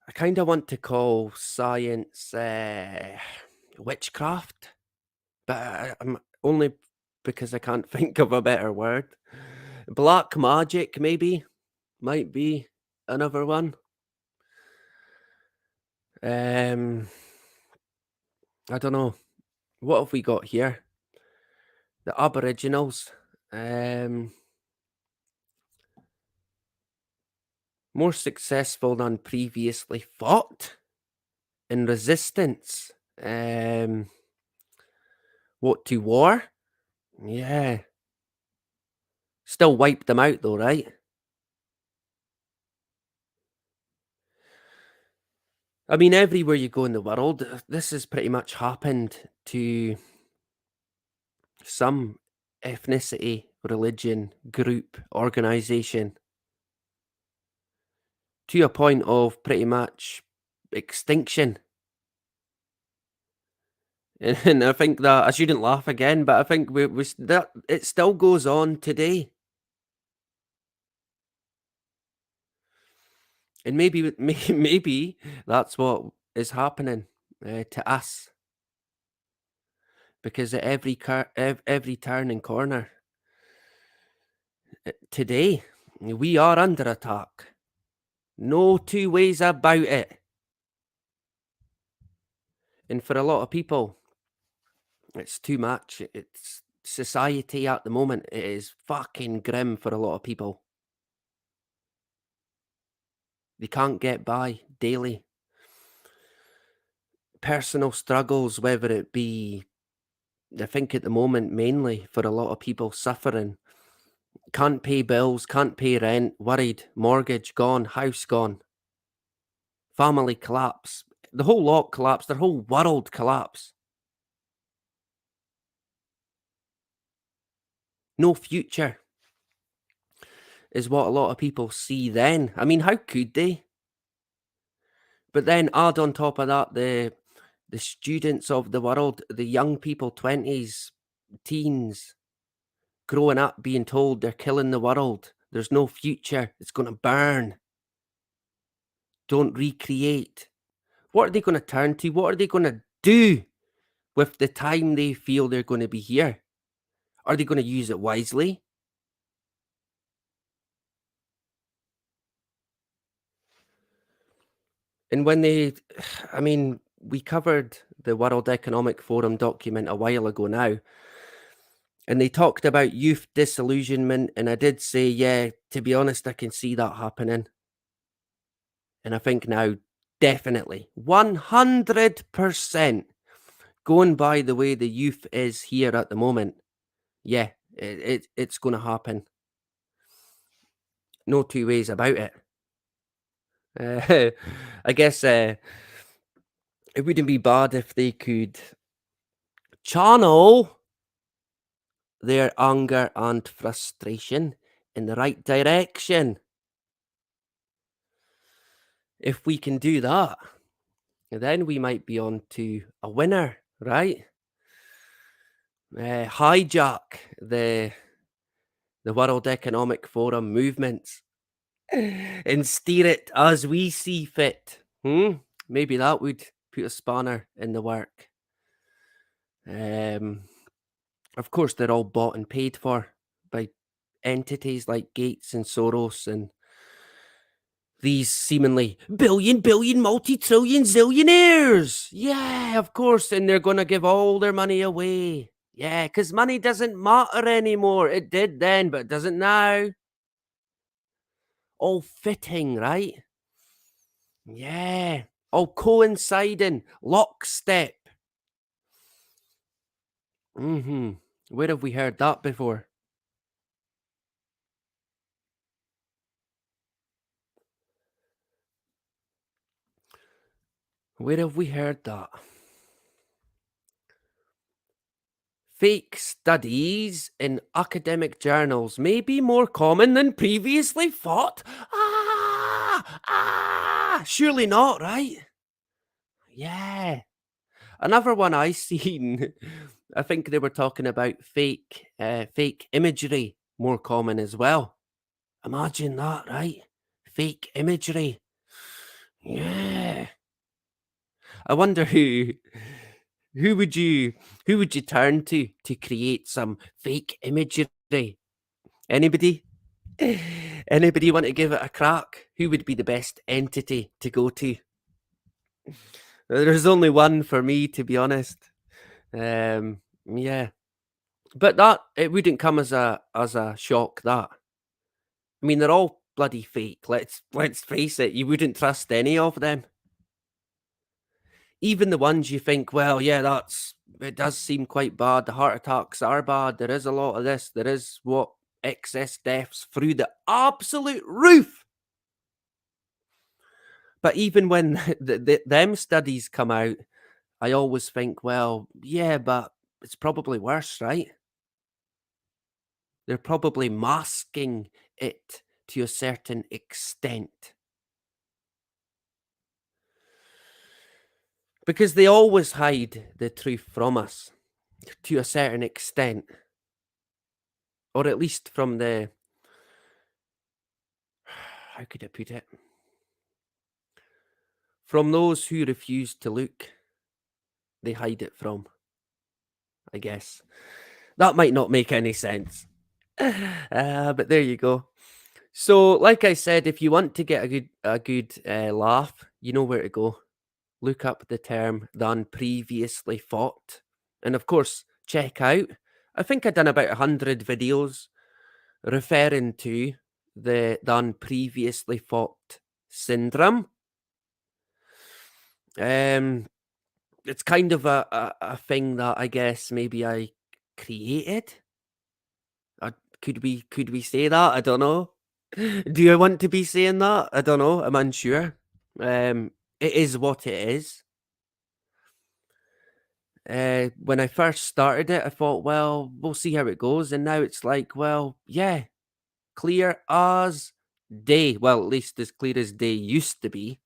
Speaker 2: I kind of want to call science witchcraft, but I'm only because I can't think of a better word. Black magic, maybe, might be another one. I don't know. What have we got here? The Aboriginals. More successful than previously fought in resistance. What, to war? Yeah. Still wiped them out though, right? I mean, everywhere you go in the world, this has pretty much happened to some ethnicity, religion, group, organization, to a point of pretty much extinction. And I think that I shouldn't laugh again, but I think that it still goes on today. And maybe that's what is happening to us, because at every turn and corner today, we are under attack. No two ways about it. And for a lot of people, it's too much. It's society at the moment. It is fucking grim for a lot of people. They can't get by daily. Personal struggles, whether it be, I think at the moment, mainly for a lot of people suffering. Can't pay bills, can't pay rent, worried, mortgage gone, house gone. Family collapse. The whole lot collapse, their whole world collapse. No future is what a lot of people see then. I mean, how could they? But then add on top of that the students of the world, the young people, 20s, teens, growing up being told they're killing the world, There's no future. It's going to burn. Don't recreate. What are they going to turn to? What are they going to do with the time they feel they're going to be here? Are they going to use it wisely? And when they, I mean, we covered the World Economic Forum document a while ago now, and they talked about youth disillusionment. And I did say, yeah, to be honest, I can see that happening. And I think now, definitely, 100%, going by the way the youth is here at the moment, yeah, it's going to happen. No two ways about it. I guess it wouldn't be bad if they could channel their anger and frustration in the right direction. If we can do that, then we might be on to a winner, right? Hijack the World Economic Forum movements and steer it as we see fit. Maybe that would put a spanner in the work. Of course, they're all bought and paid for by entities like Gates and Soros and these seemingly billion, multi-trillion zillionaires. Yeah, of course. And they're going to give all their money away. Yeah, because money doesn't matter anymore. It did then, but it doesn't now. All fitting, right? Yeah. All coinciding. Lockstep. Where have we heard that before? Where have we heard that? Fake studies in academic journals may be more common than previously thought. Surely not, right? Yeah. Another one I seen, I think they were talking about fake imagery more common as well. Imagine that, right? Fake imagery. Yeah. I wonder who would you turn to create some fake imagery? Anybody? Anybody want to give it a crack? Who would be the best entity to go to? There's only one for me, to be honest. Yeah, but that it wouldn't come as a shock. That I mean, they're all bloody fake. Let's face it. You wouldn't trust any of them. Even the ones you think, well, yeah, it does seem quite bad. The heart attacks are bad. There is a lot of this. There is excess deaths through the absolute roof. But even when them studies come out, I always think, well, yeah, but it's probably worse, right? They're probably masking it to a certain extent. Because they always hide the truth from us to a certain extent. Or at least from the, how could I put it? From those who refuse to look, they hide it from, I guess. That might not make any sense. But there you go. So, like I said, if you want to get a good laugh, you know where to go. Look up the term "than previously thought," and of course, check out. I think I've done about 100 videos referring to the "than previously thought" syndrome. It's kind of a thing that I guess maybe I created. Could we say that? I don't know. Do I want to be saying that? I don't know. I'm unsure. It is what it is. When I first started it, I thought, well, we'll see how it goes. And now it's like, well, yeah, clear as day. Well, at least as clear as day used to be.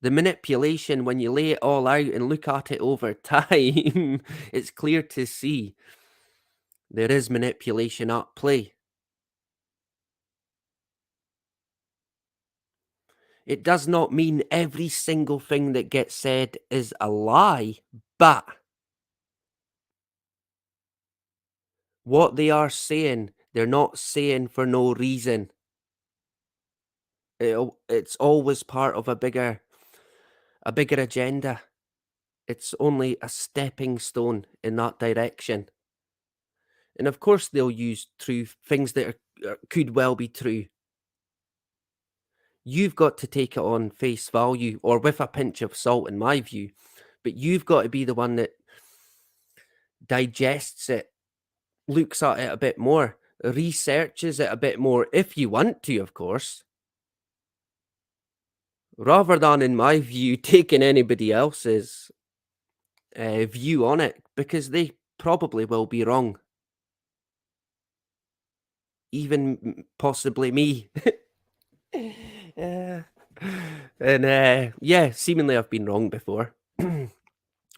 Speaker 2: The manipulation, when you lay it all out and look at it over time, it's clear to see. There is manipulation at play. It does not mean every single thing that gets said is a lie, but what they are saying, they're not saying for no reason. It's always part of a bigger agenda. It's only a stepping stone in that direction. And of course, they'll use true things that could well be true. You've got to take it on face value or with a pinch of salt, in my view. But you've got to be the one that digests it, looks at it a bit more, researches it a bit more, if you want to, of course. Rather than, in my view, taking anybody else's view on it, because they probably will be wrong. Even possibly me. And yeah, seemingly I've been wrong before.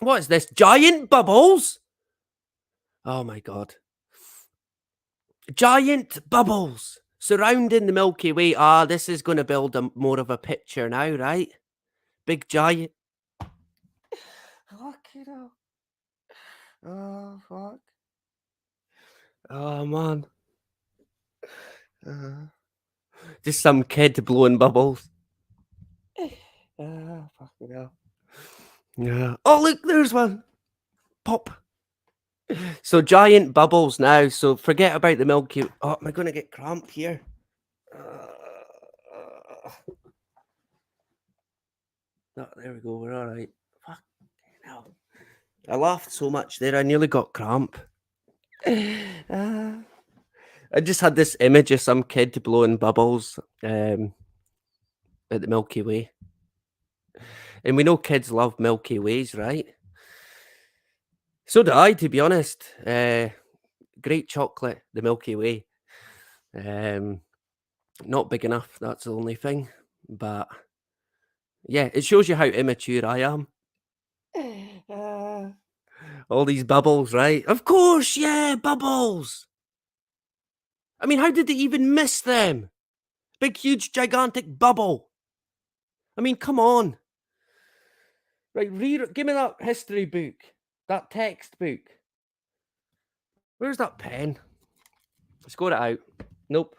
Speaker 2: What is this? Giant bubbles? Oh my god. Giant bubbles surrounding the Milky Way. Ah, this is going to build more of a picture now, right? Big giant. Fuck it up. Oh, fuck. Oh, man. Just some kid blowing bubbles. Fucking hell. Yeah. Oh, look, there's one. Pop. So giant bubbles now. So forget about the Milky. Oh, am I going to get cramp here? Oh, there we go. We're all right. Fuck. Hell. I laughed so much there. I nearly got cramp. I just had this image of some kid blowing bubbles at the Milky Way. And we know kids love Milky Ways, right? So do I, to be honest. Great chocolate, the Milky Way. Not big enough, that's the only thing. But yeah, it shows you how immature I am. All these bubbles, right? Of course, yeah, bubbles. I mean, how did they even miss them? Big, huge, gigantic bubble. I mean, come on. Right, give me that history book, that textbook. Where's that pen? Score it out. Nope.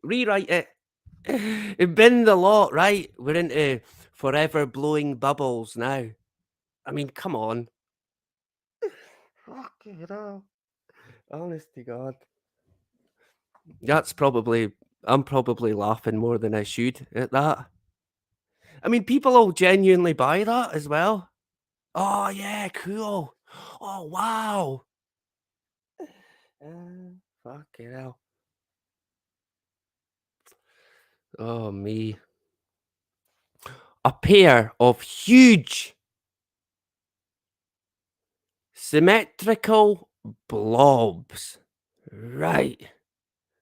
Speaker 2: Rewrite it. Bin the lot, right? We're into forever blowing bubbles now. I mean, come on. Fucking hell. Honest to God. I'm probably laughing more than I should at that. I mean, people will genuinely buy that as well. Oh, yeah, cool. Oh, wow. Fucking hell. Oh, me. A pair of huge symmetrical blobs. Right.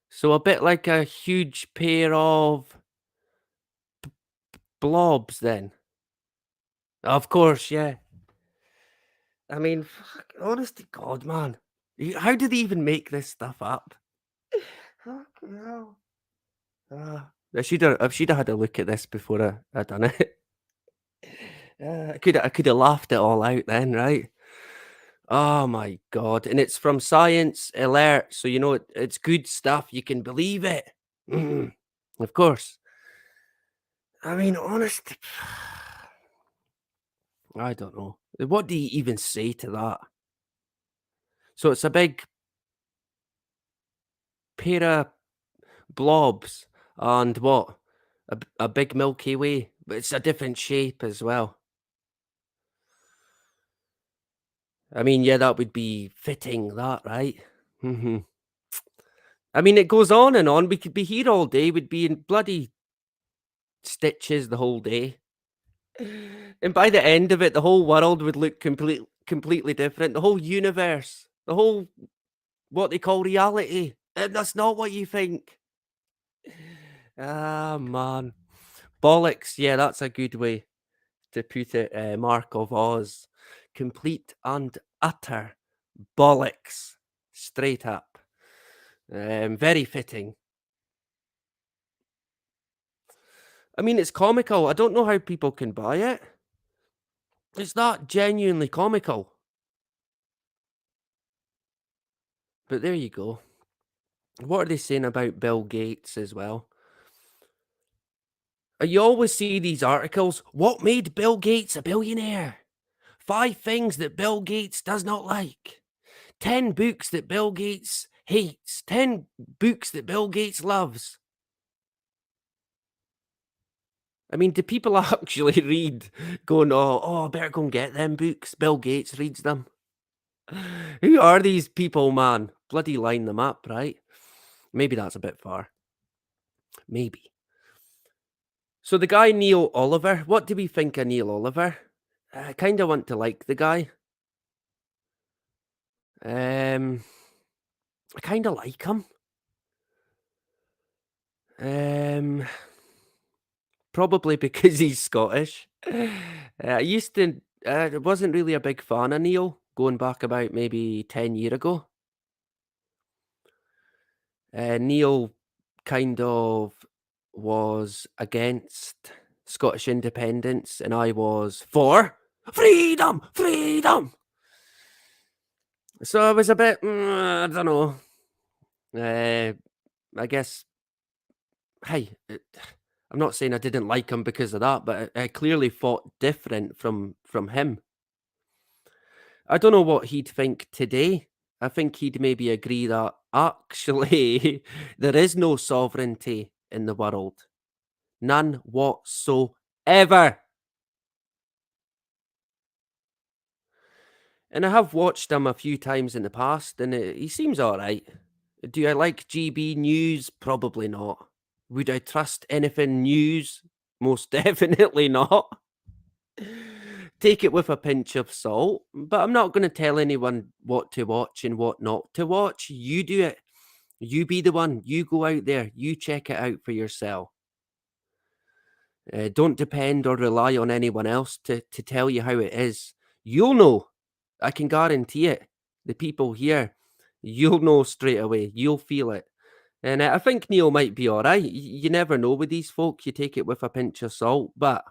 Speaker 2: So a bit like a huge pair of blobs then. Of course, yeah. I mean, fuck, honest to God, man. How did they even make this stuff up? Fucking hell. I should have had a look at this before I done it. I could have laughed it all out then, right? Oh my God. And it's from Science Alert, so you know it's good stuff. You can believe it. Of course. I mean, honest. I don't know. What do you even say to that? So it's a big pair of blobs and what? A big Milky Way, but it's a different shape as well. I mean, yeah, that would be fitting, that, right? I mean, it goes on and on. We could be here all day. We'd be in bloody stitches the whole day. And by the end of it, the whole world would look completely different. The whole universe, the whole what they call reality. And that's not what you think. Ah, man. Bollocks. Yeah, that's a good way to put it. Mark of Oz. Complete and utter bollocks. straight up. Very fitting. I mean, it's comical. I don't know how people can buy it. It's not genuinely comical. But there you go. What are they saying about Bill Gates as well? You always see these articles. What made Bill Gates a billionaire? 5 things that Bill Gates does not like. 10 books that Bill Gates hates. 10 books that Bill Gates loves. I mean, do people actually read going, I better go and get them books? Bill Gates reads them. Who are these people, man? Bloody line them up, right? Maybe that's a bit far. Maybe. So the guy Neil Oliver, what do we think of Neil Oliver? I kind of want to like the guy. I kind of like him. Probably because he's Scottish. I wasn't really a big fan of Neil going back about maybe 10 years ago. Neil kind of was against Scottish independence, and I was for freedom, freedom. So I was a bit, I don't know. I guess, hey, I'm not saying I didn't like him because of that, but I clearly fought different from him. I don't know what he'd think today. I think he'd maybe agree that actually there is no sovereignty in the world. None whatsoever. And I have watched him a few times in the past, and he seems all right. Do I like GB News? Probably not. Would I trust anything news? Most definitely not. Take it with a pinch of salt, but I'm not going to tell anyone what to watch and what not to watch. You do it. You be the one. You go out there. You check it out for yourself. Don't depend or rely on anyone else to tell you how it is. You'll know. I can guarantee it. The people here, you'll know straight away. You'll feel it. And I think Neil might be all right. You never know with these folk. You take it with a pinch of salt. But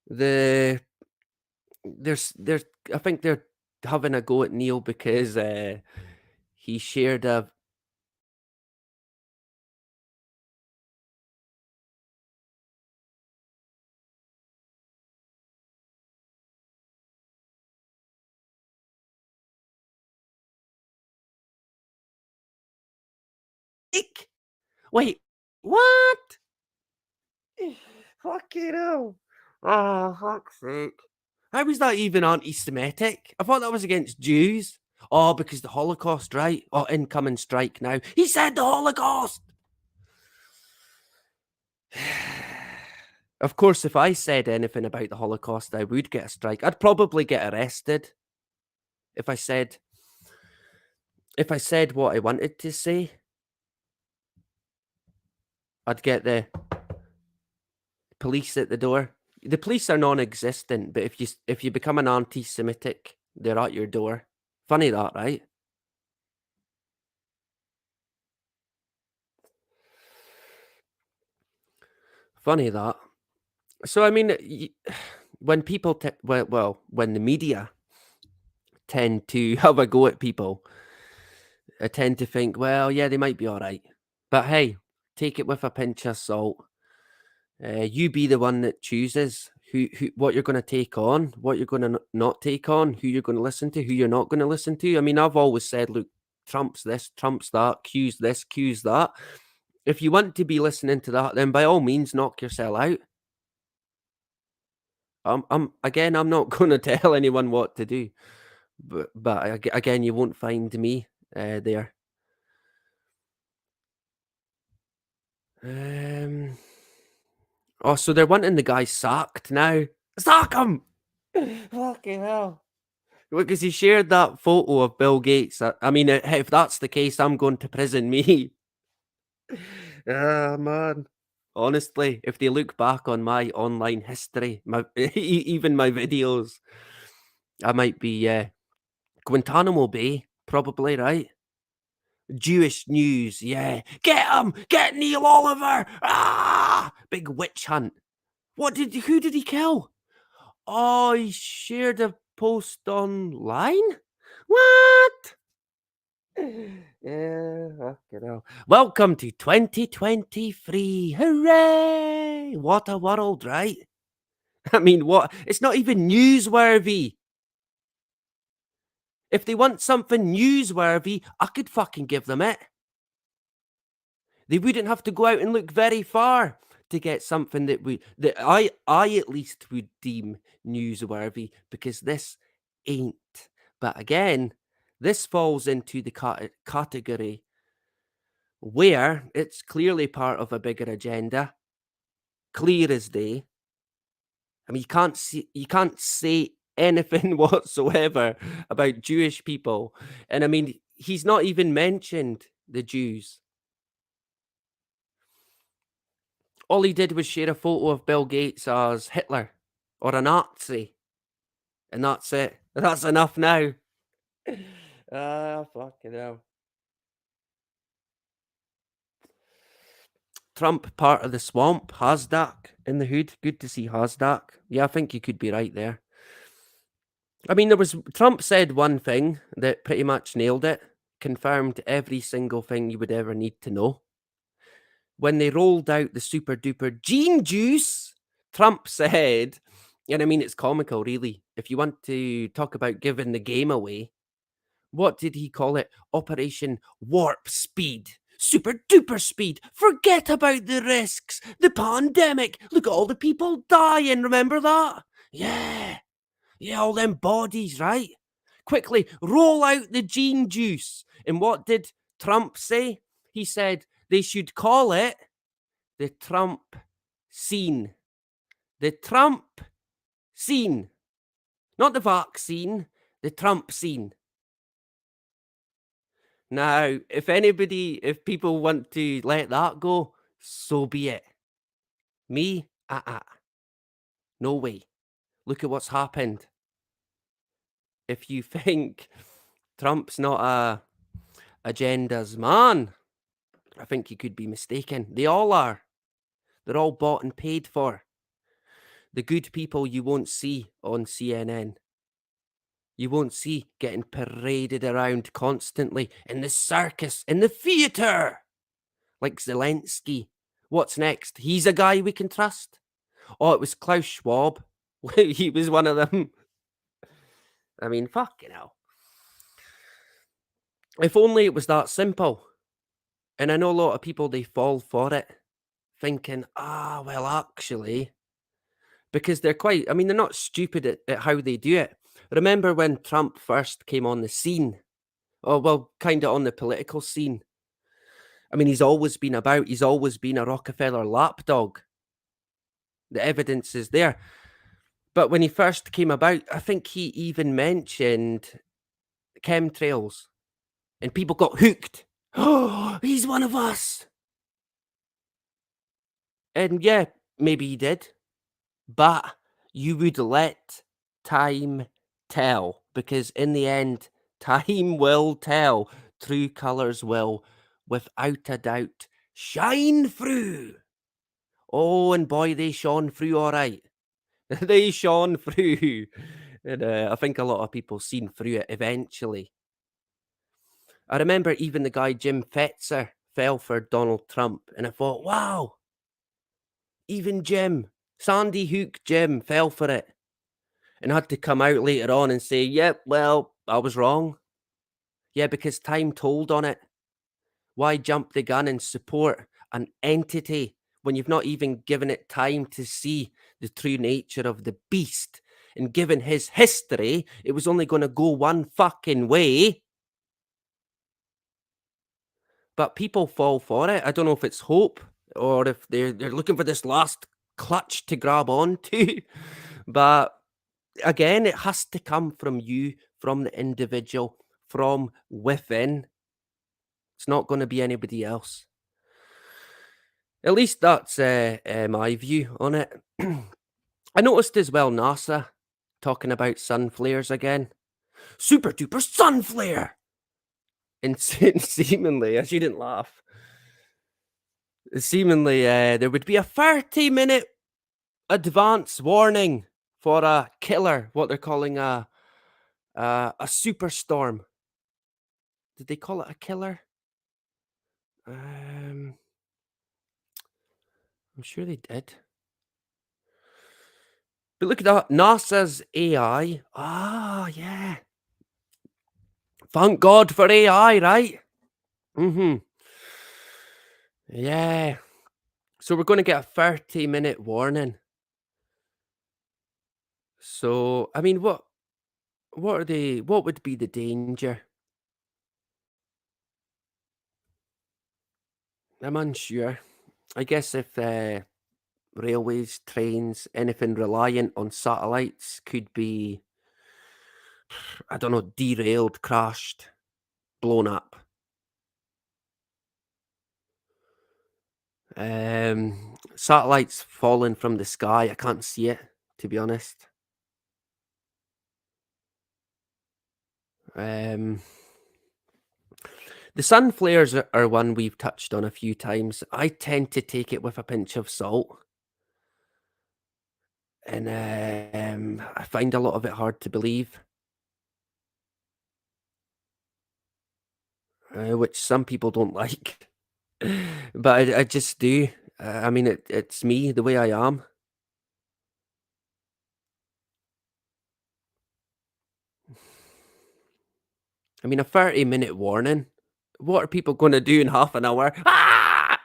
Speaker 2: the there's I think they're having a go at Neil because he shared a wait, what? Fucking hell. Oh, fuck's sake. How was that even anti-Semitic? I thought that was against Jews. Oh, because the Holocaust, right? Oh, incoming strike now. He said the Holocaust! Of course, if I said anything about the Holocaust, I would get a strike. I'd probably get arrested if I said what I wanted to say. I'd get the police at the door. The police are non-existent, but if you become an anti-Semitic, they're at your door. Funny that, right? Funny that. So I mean, when people when the media tend to have a go at people, I tend to think, well, yeah, they might be all right, but hey, take it with a pinch of salt. You be the one that chooses who what you're going to take on, what you're going to not take on, who you're going to listen to, who you're not going to listen to. I mean, I've always said, look, Trump's this, Trump's that, Q's this, Q's that. If you want to be listening to that, then by all means, knock yourself out. I'm not going to tell anyone what to do, but again, you won't find me there. Oh, so they're wanting the guy sacked now. Sack him! Fucking hell. Because he shared that photo of Bill Gates. I mean, if that's the case, I'm going to prison, me. Ah, man. Honestly, if they look back on my online history, my even my videos, I might be Guantanamo Bay, probably, right? Jewish news, yeah. Get him! Get Neil Oliver! Ah! Big witch hunt. Who did he kill? Oh, he shared a post online? What? Yeah, fucking hell. Welcome to 2023. Hooray! What a world, right? I mean, what? It's not even newsworthy. If they want something newsworthy, I could fucking give them it. They wouldn't have to go out and look very far to get something that I at least would deem newsworthy, because this ain't. But again, this falls into the category where it's clearly part of a bigger agenda, clear as day. I mean, you can't say anything whatsoever about Jewish people, and I mean, he's not even mentioned the Jews. All he did was share a photo of Bill Gates as Hitler or a Nazi, and that's it. That's enough now. Ah, fucking hell. Trump part of the swamp, Hasdak in the hood. Good to see Hasdak. Yeah, I think you could be right there. I mean, Trump said one thing that pretty much nailed it, confirmed every single thing you would ever need to know. When they rolled out the super duper gene juice, Trump said, and I mean, it's comical, really. If you want to talk about giving the game away, what did he call it? Operation Warp Speed. Super duper speed. Forget about the risks. The pandemic. Look at all the people dying. Remember that? Yeah. Yeah, all them bodies, right? Quickly, roll out the gene juice. And what did Trump say? He said they should call it the Trump scene. The Trump scene. Not the vaccine, the Trump scene. Now, if people want to let that go, so be it. Me, no way. Look at what's happened. If you think Trump's not a agendas man, I think you could be mistaken. They all are. They're all bought and paid for. The good people you won't see on CNN. You won't see getting paraded around constantly in the circus, in the theatre, like Zelensky. What's next? He's a guy we can trust. Oh, it was Klaus Schwab. He was one of them. I mean, fucking hell. If only it was that simple. And I know a lot of people, they fall for it, thinking, well, actually, because they're they're not stupid at how they do it. Remember when Trump first came on the scene? Oh, well, kind of on the political scene. I mean, he's always been a Rockefeller lapdog. The evidence is there. But when he first came about, I think he even mentioned chemtrails, and people got hooked. Oh, he's one of us. And yeah, maybe he did, but you would let time tell, because in the end, time will tell. True colours will, without a doubt, shine through. Oh, and boy, they shone through all right. They shone through. And I think a lot of people seen through it eventually. I remember even the guy Jim Fetzer fell for Donald Trump, and I thought, wow, even Sandy Hook Jim fell for it, and had to come out later on and say, yep, well, I was wrong. Yeah, because time told on it. Why jump the gun and support an entity when you've not even given it time to see the true nature of the beast? And given his history, it was only going to go one fucking way. But people fall for it. I don't know if it's hope or if they're looking for this last clutch to grab onto. But again, it has to come from you, from the individual, from within. It's not going to be anybody else. At least that's my view on it. I noticed as well NASA talking about sun flares again. super duper sun flare. And seemingly, she didn't laugh. Seemingly, there would be a 30-minute advance warning for a killer, what they're calling a superstorm. Did they call it a killer? I'm sure they did. But look at that, NASA's AI. Ah, yeah. Thank God for AI, right? Mm-hmm. Yeah. So we're going to get a 30-minute warning. So, I mean, what what would be the danger? I'm unsure. I guess if railways, trains, anything reliant on satellites could be, I don't know, derailed, crashed, blown up. Satellites falling from the sky, I can't see it, to be honest. The sun flares are one we've touched on a few times. I tend to take it with a pinch of salt. And I find a lot of it hard to believe, which some people don't like. But I just do. I mean, it's me, the way I am. I mean, a 30-minute warning. What are people going to do in half an hour? Ah!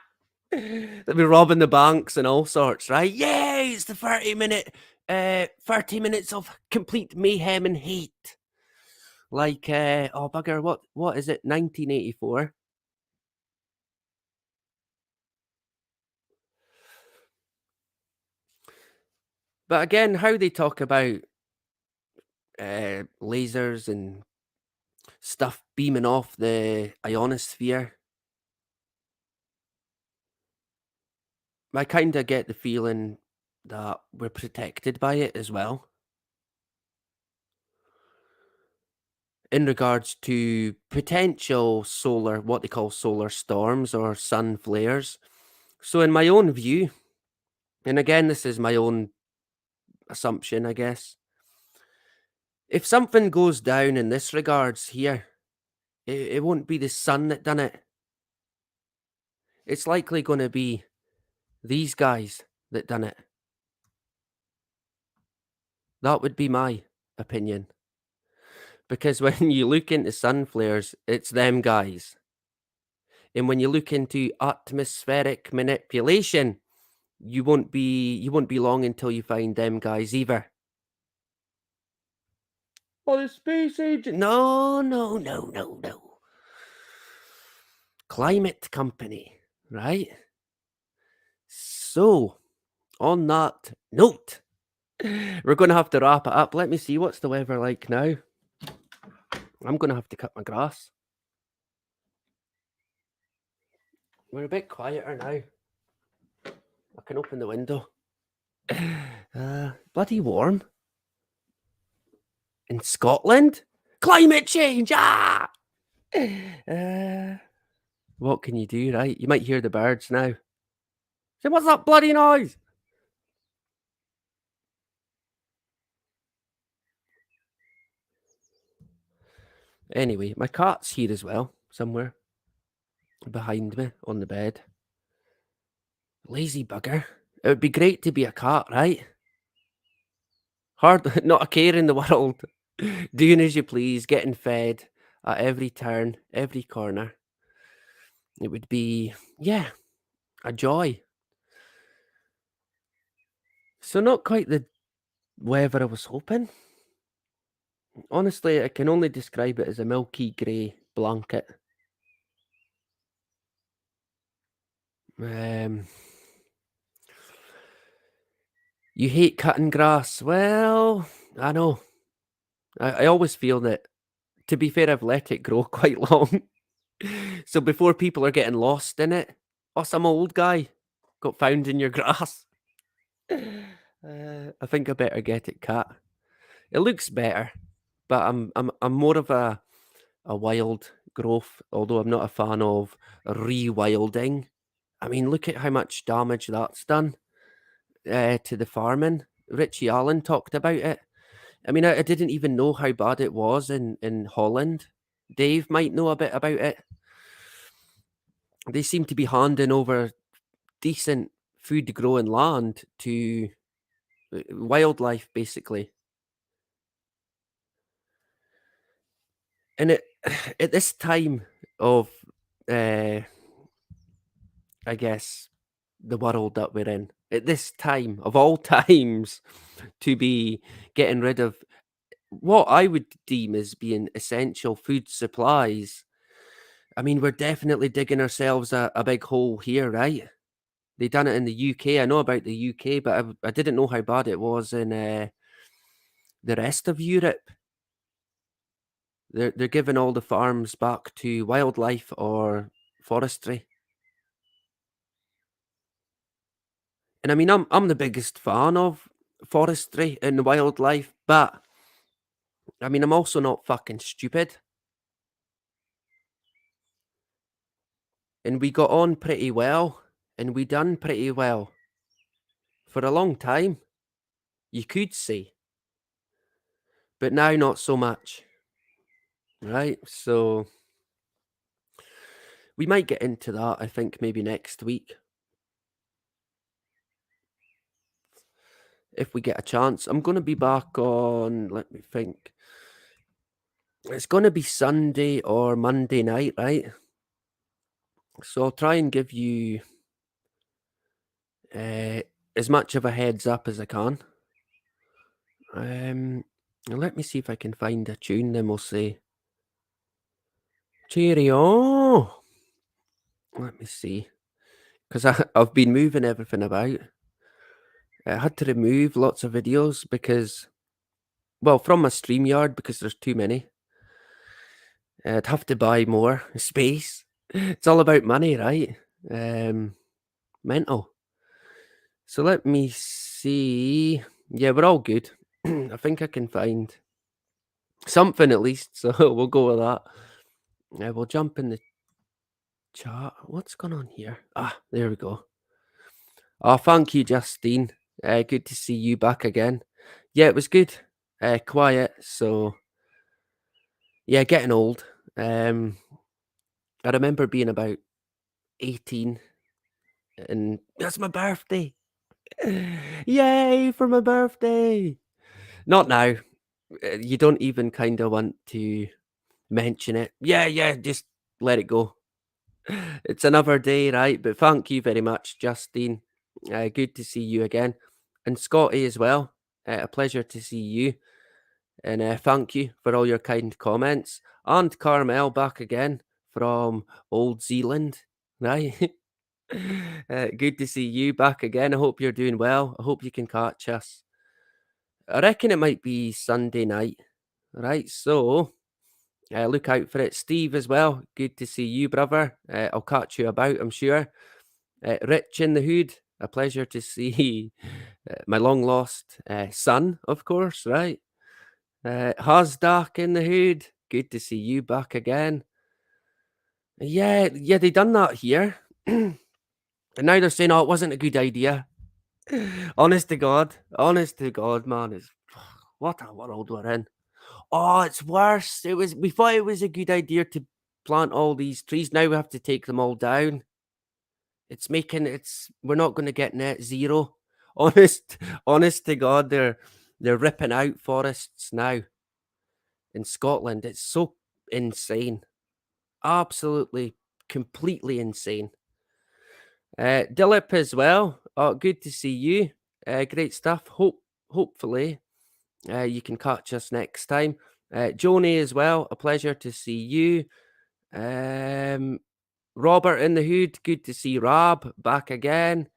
Speaker 2: They'll be robbing the banks and all sorts, right? Yay! It's the 30 minutes of complete mayhem and hate. Like, oh bugger, what is it? 1984. But again, how they talk about lasers and stuff beaming off the ionosphere, I kind of get the feeling that we're protected by it as well. In regards to potential solar, what they call solar storms or sun flares. So, in my own view, and again, this is my own assumption, I guess, if something goes down in this regards here, it won't be the sun that done it. It's likely going to be these guys that done it. That would be my opinion. Because when you look into sun flares, it's them guys. And when you look into atmospheric manipulation, you won't be long until you find them guys either. Oh, the space agent. No, no, no, no, no. Climate company, right? So, on that note, we're going to have to wrap it up. Let me see, what's the weather like now? I'm going to have to cut my grass. We're a bit quieter now. I can open the window. Bloody warm. In Scotland? Climate change! Ah! What can you do, right? You might hear the birds now. Say, what's that bloody noise? Anyway, my cat's here as well, somewhere. Behind me, on the bed. Lazy bugger. It would be great to be a cat, right? Hard, not a care in the world. Doing as you please, getting fed at every turn, every corner. It would be, yeah, a joy. So not quite the weather I was hoping. Honestly, I can only describe it as a milky grey blanket. You hate cutting grass. Well, I know. I always feel that, to be fair, I've let it grow quite long. So before people are getting lost in it, oh, some old guy got found in your grass. I think I better get it cut. It looks better. but I'm more of a wild growth, although I'm not a fan of rewilding. I mean, look at how much damage that's done to the farming. Richie Allen talked about it. I mean, I didn't even know how bad it was in Holland. Dave might know a bit about it. They seem to be handing over decent food growing land to wildlife, basically. And it at this time of, uh, I guess, the world that we're in, at this time of all times, to be getting rid of what I would deem as being essential food supplies. I mean, we're definitely digging ourselves a big hole here, right? They done it in the UK. I know about the UK, but I didn't know how bad it was in the rest of Europe. They're giving all the farms back to wildlife or forestry. And I mean, I'm the biggest fan of forestry and wildlife, but I mean, I'm also not fucking stupid. And we got on pretty well, and we done pretty well for a long time, you could say, but now not so much, right? So we might get into that, I think, maybe next week if we get a chance. I'm going to be back on, let me think. It's going to be Sunday or Monday night, right? So I'll try and give you uh, as much of a heads up as I can. Let me see if I can find a tune, then we'll say cheerio. Let me see, because I've been moving everything about. I had to remove lots of videos because, well, from my StreamYard because there's too many. I'd have to buy more space. It's all about money, right? Mental. So let me see. Yeah, we're all good. I think I can find something at least, so we'll go with that. We'll jump in the chat. What's going on here? Ah, there we go. Oh, thank you, Justine. Good to see you back again. Yeah, it was good. Quiet, so yeah, getting old. I remember being about 18 and that's my birthday. Yay for my birthday. Not now. You don't even kind of want to mention it. Yeah, just let it go. It's another day, right? But thank you very much, Justine. Good to see you again. And Scotty as well. A pleasure to see you. And thank you for all your kind comments. And Carmel back again from Old Zealand, right? Good to see you back again. I hope you're doing well. I hope you can catch us. I reckon it might be Sunday night, right? So look out for it. Steve as well. Good to see you, brother. I'll catch you about, I'm sure. Rich in the Hood. A pleasure to see my long lost son, of course, right? Hasdak in the Hood. Good to see you back again. Yeah, they done that here. And now they're saying, oh, it wasn't a good idea. Honest to God, man, it's what a world we're in. Oh, it's worse. We thought it was a good idea to plant all these trees. Now we have to take them all down. We're not going to get net zero. Honest to God, they're ripping out forests now in Scotland. It's so insane. Absolutely, completely insane. Dilip as well. Oh, good to see you. Great stuff. Hopefully, you can catch us next time. Joni as well. A pleasure to see you. Robert in the Hood. Good to see Rob back again.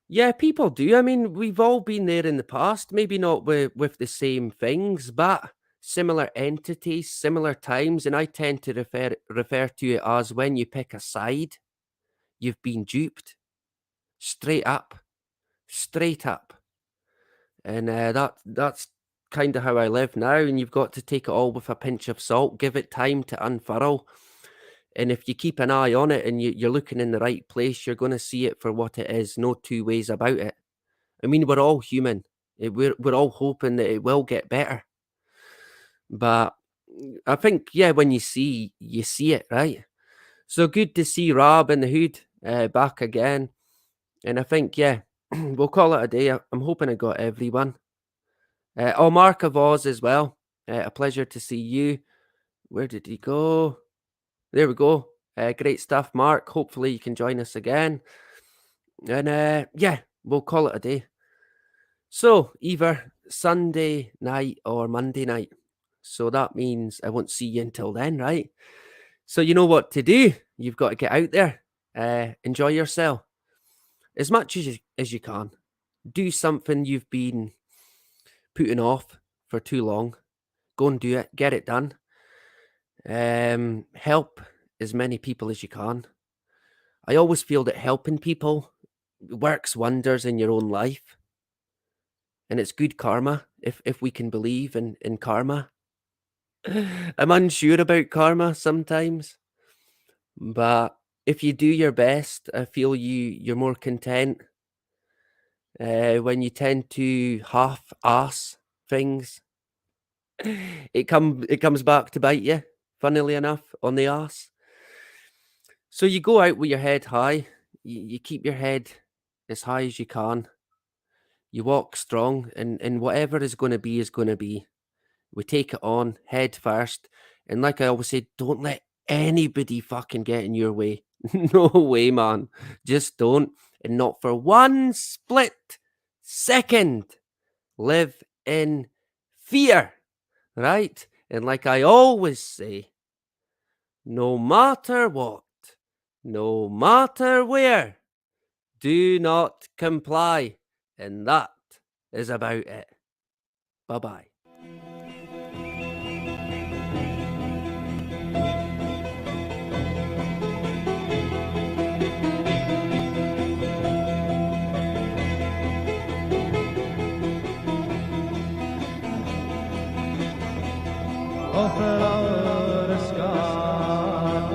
Speaker 2: Yeah, people do. I mean, we've all been there in the past. Maybe not with the same things, but similar entities, similar times. And I tend to refer to it as when you pick a side, you've been duped. Straight up. And that's kind of how I live now, and you've got to take it all with a pinch of salt, give it time to unfurl. And if you keep an eye on it and you're looking in the right place, you're going to see it for what it is. No two ways about it. I mean, we're all human. We're all hoping that it will get better. But I think, yeah, when you see it, right? So good to see Rob in the hood back again. And I think, yeah, we'll call it a day. I'm hoping I got everyone. Mark of Oz as well. A pleasure to see you. Where did he go? There we go. Great stuff, Mark. Hopefully you can join us again. And yeah, we'll call it a day. So either Sunday night or Monday night. So that means I won't see you until then, right? So you know what to do. You've got to get out there. Enjoy yourself as much as you can. Do something you've been putting off for too long. Go and do it. Get it done. Help as many people as you can. I always feel that helping people works wonders in your own life. And it's good karma if we can believe in karma. I'm unsure about karma sometimes. But if you do your best, I feel you're more content when you tend to half-ass things. It comes back to bite you, funnily enough, on the ass. So you go out with your head high. You keep your head as high as you can. You walk strong, and whatever is going to be is going to be. We take it on head first. And like I always say, don't let anybody fucking get in your way. No way, man. Just don't. And not for one split second live in fear. Right? And like I always say, no matter what, no matter where, do not comply. And that is about it. Bye-bye.
Speaker 3: Oh, Florida Scott,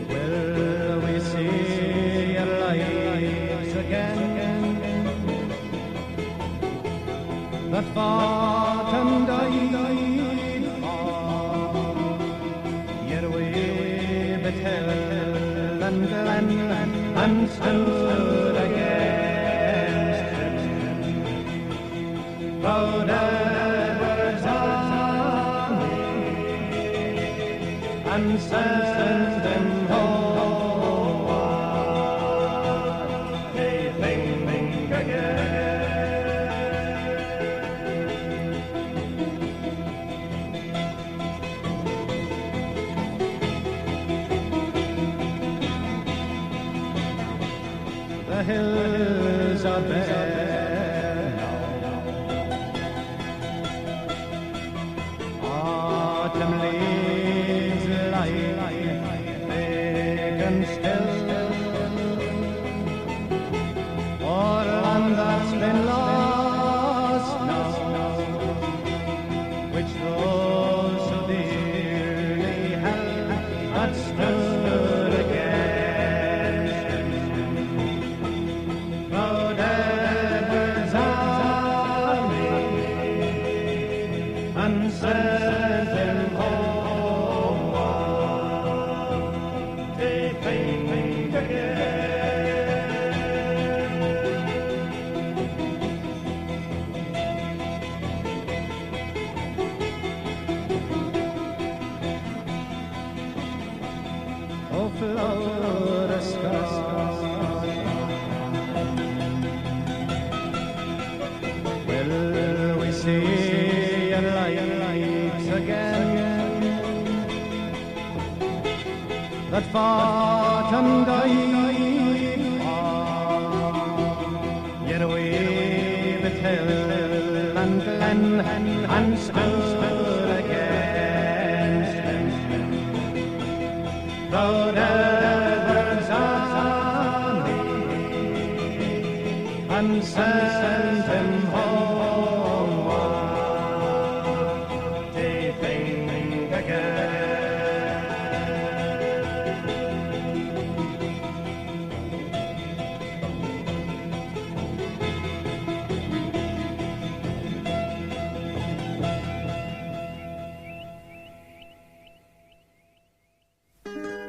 Speaker 3: will we see your lights again? That fought and died for, yet we beheld and stood against him. Proud Edward's army, and sent them home. They think again. The hills are bare now. Autumn leaves lie big and still. O'er land that's been lost now, which those so dearly held had stood against him. Proud Edward's army, and sent him homeward. They think again. Oh, Florida Scott, will we see your lights again? That fought and died for, yet we beheld and stood against him. Proud Edward's army, and sent him home.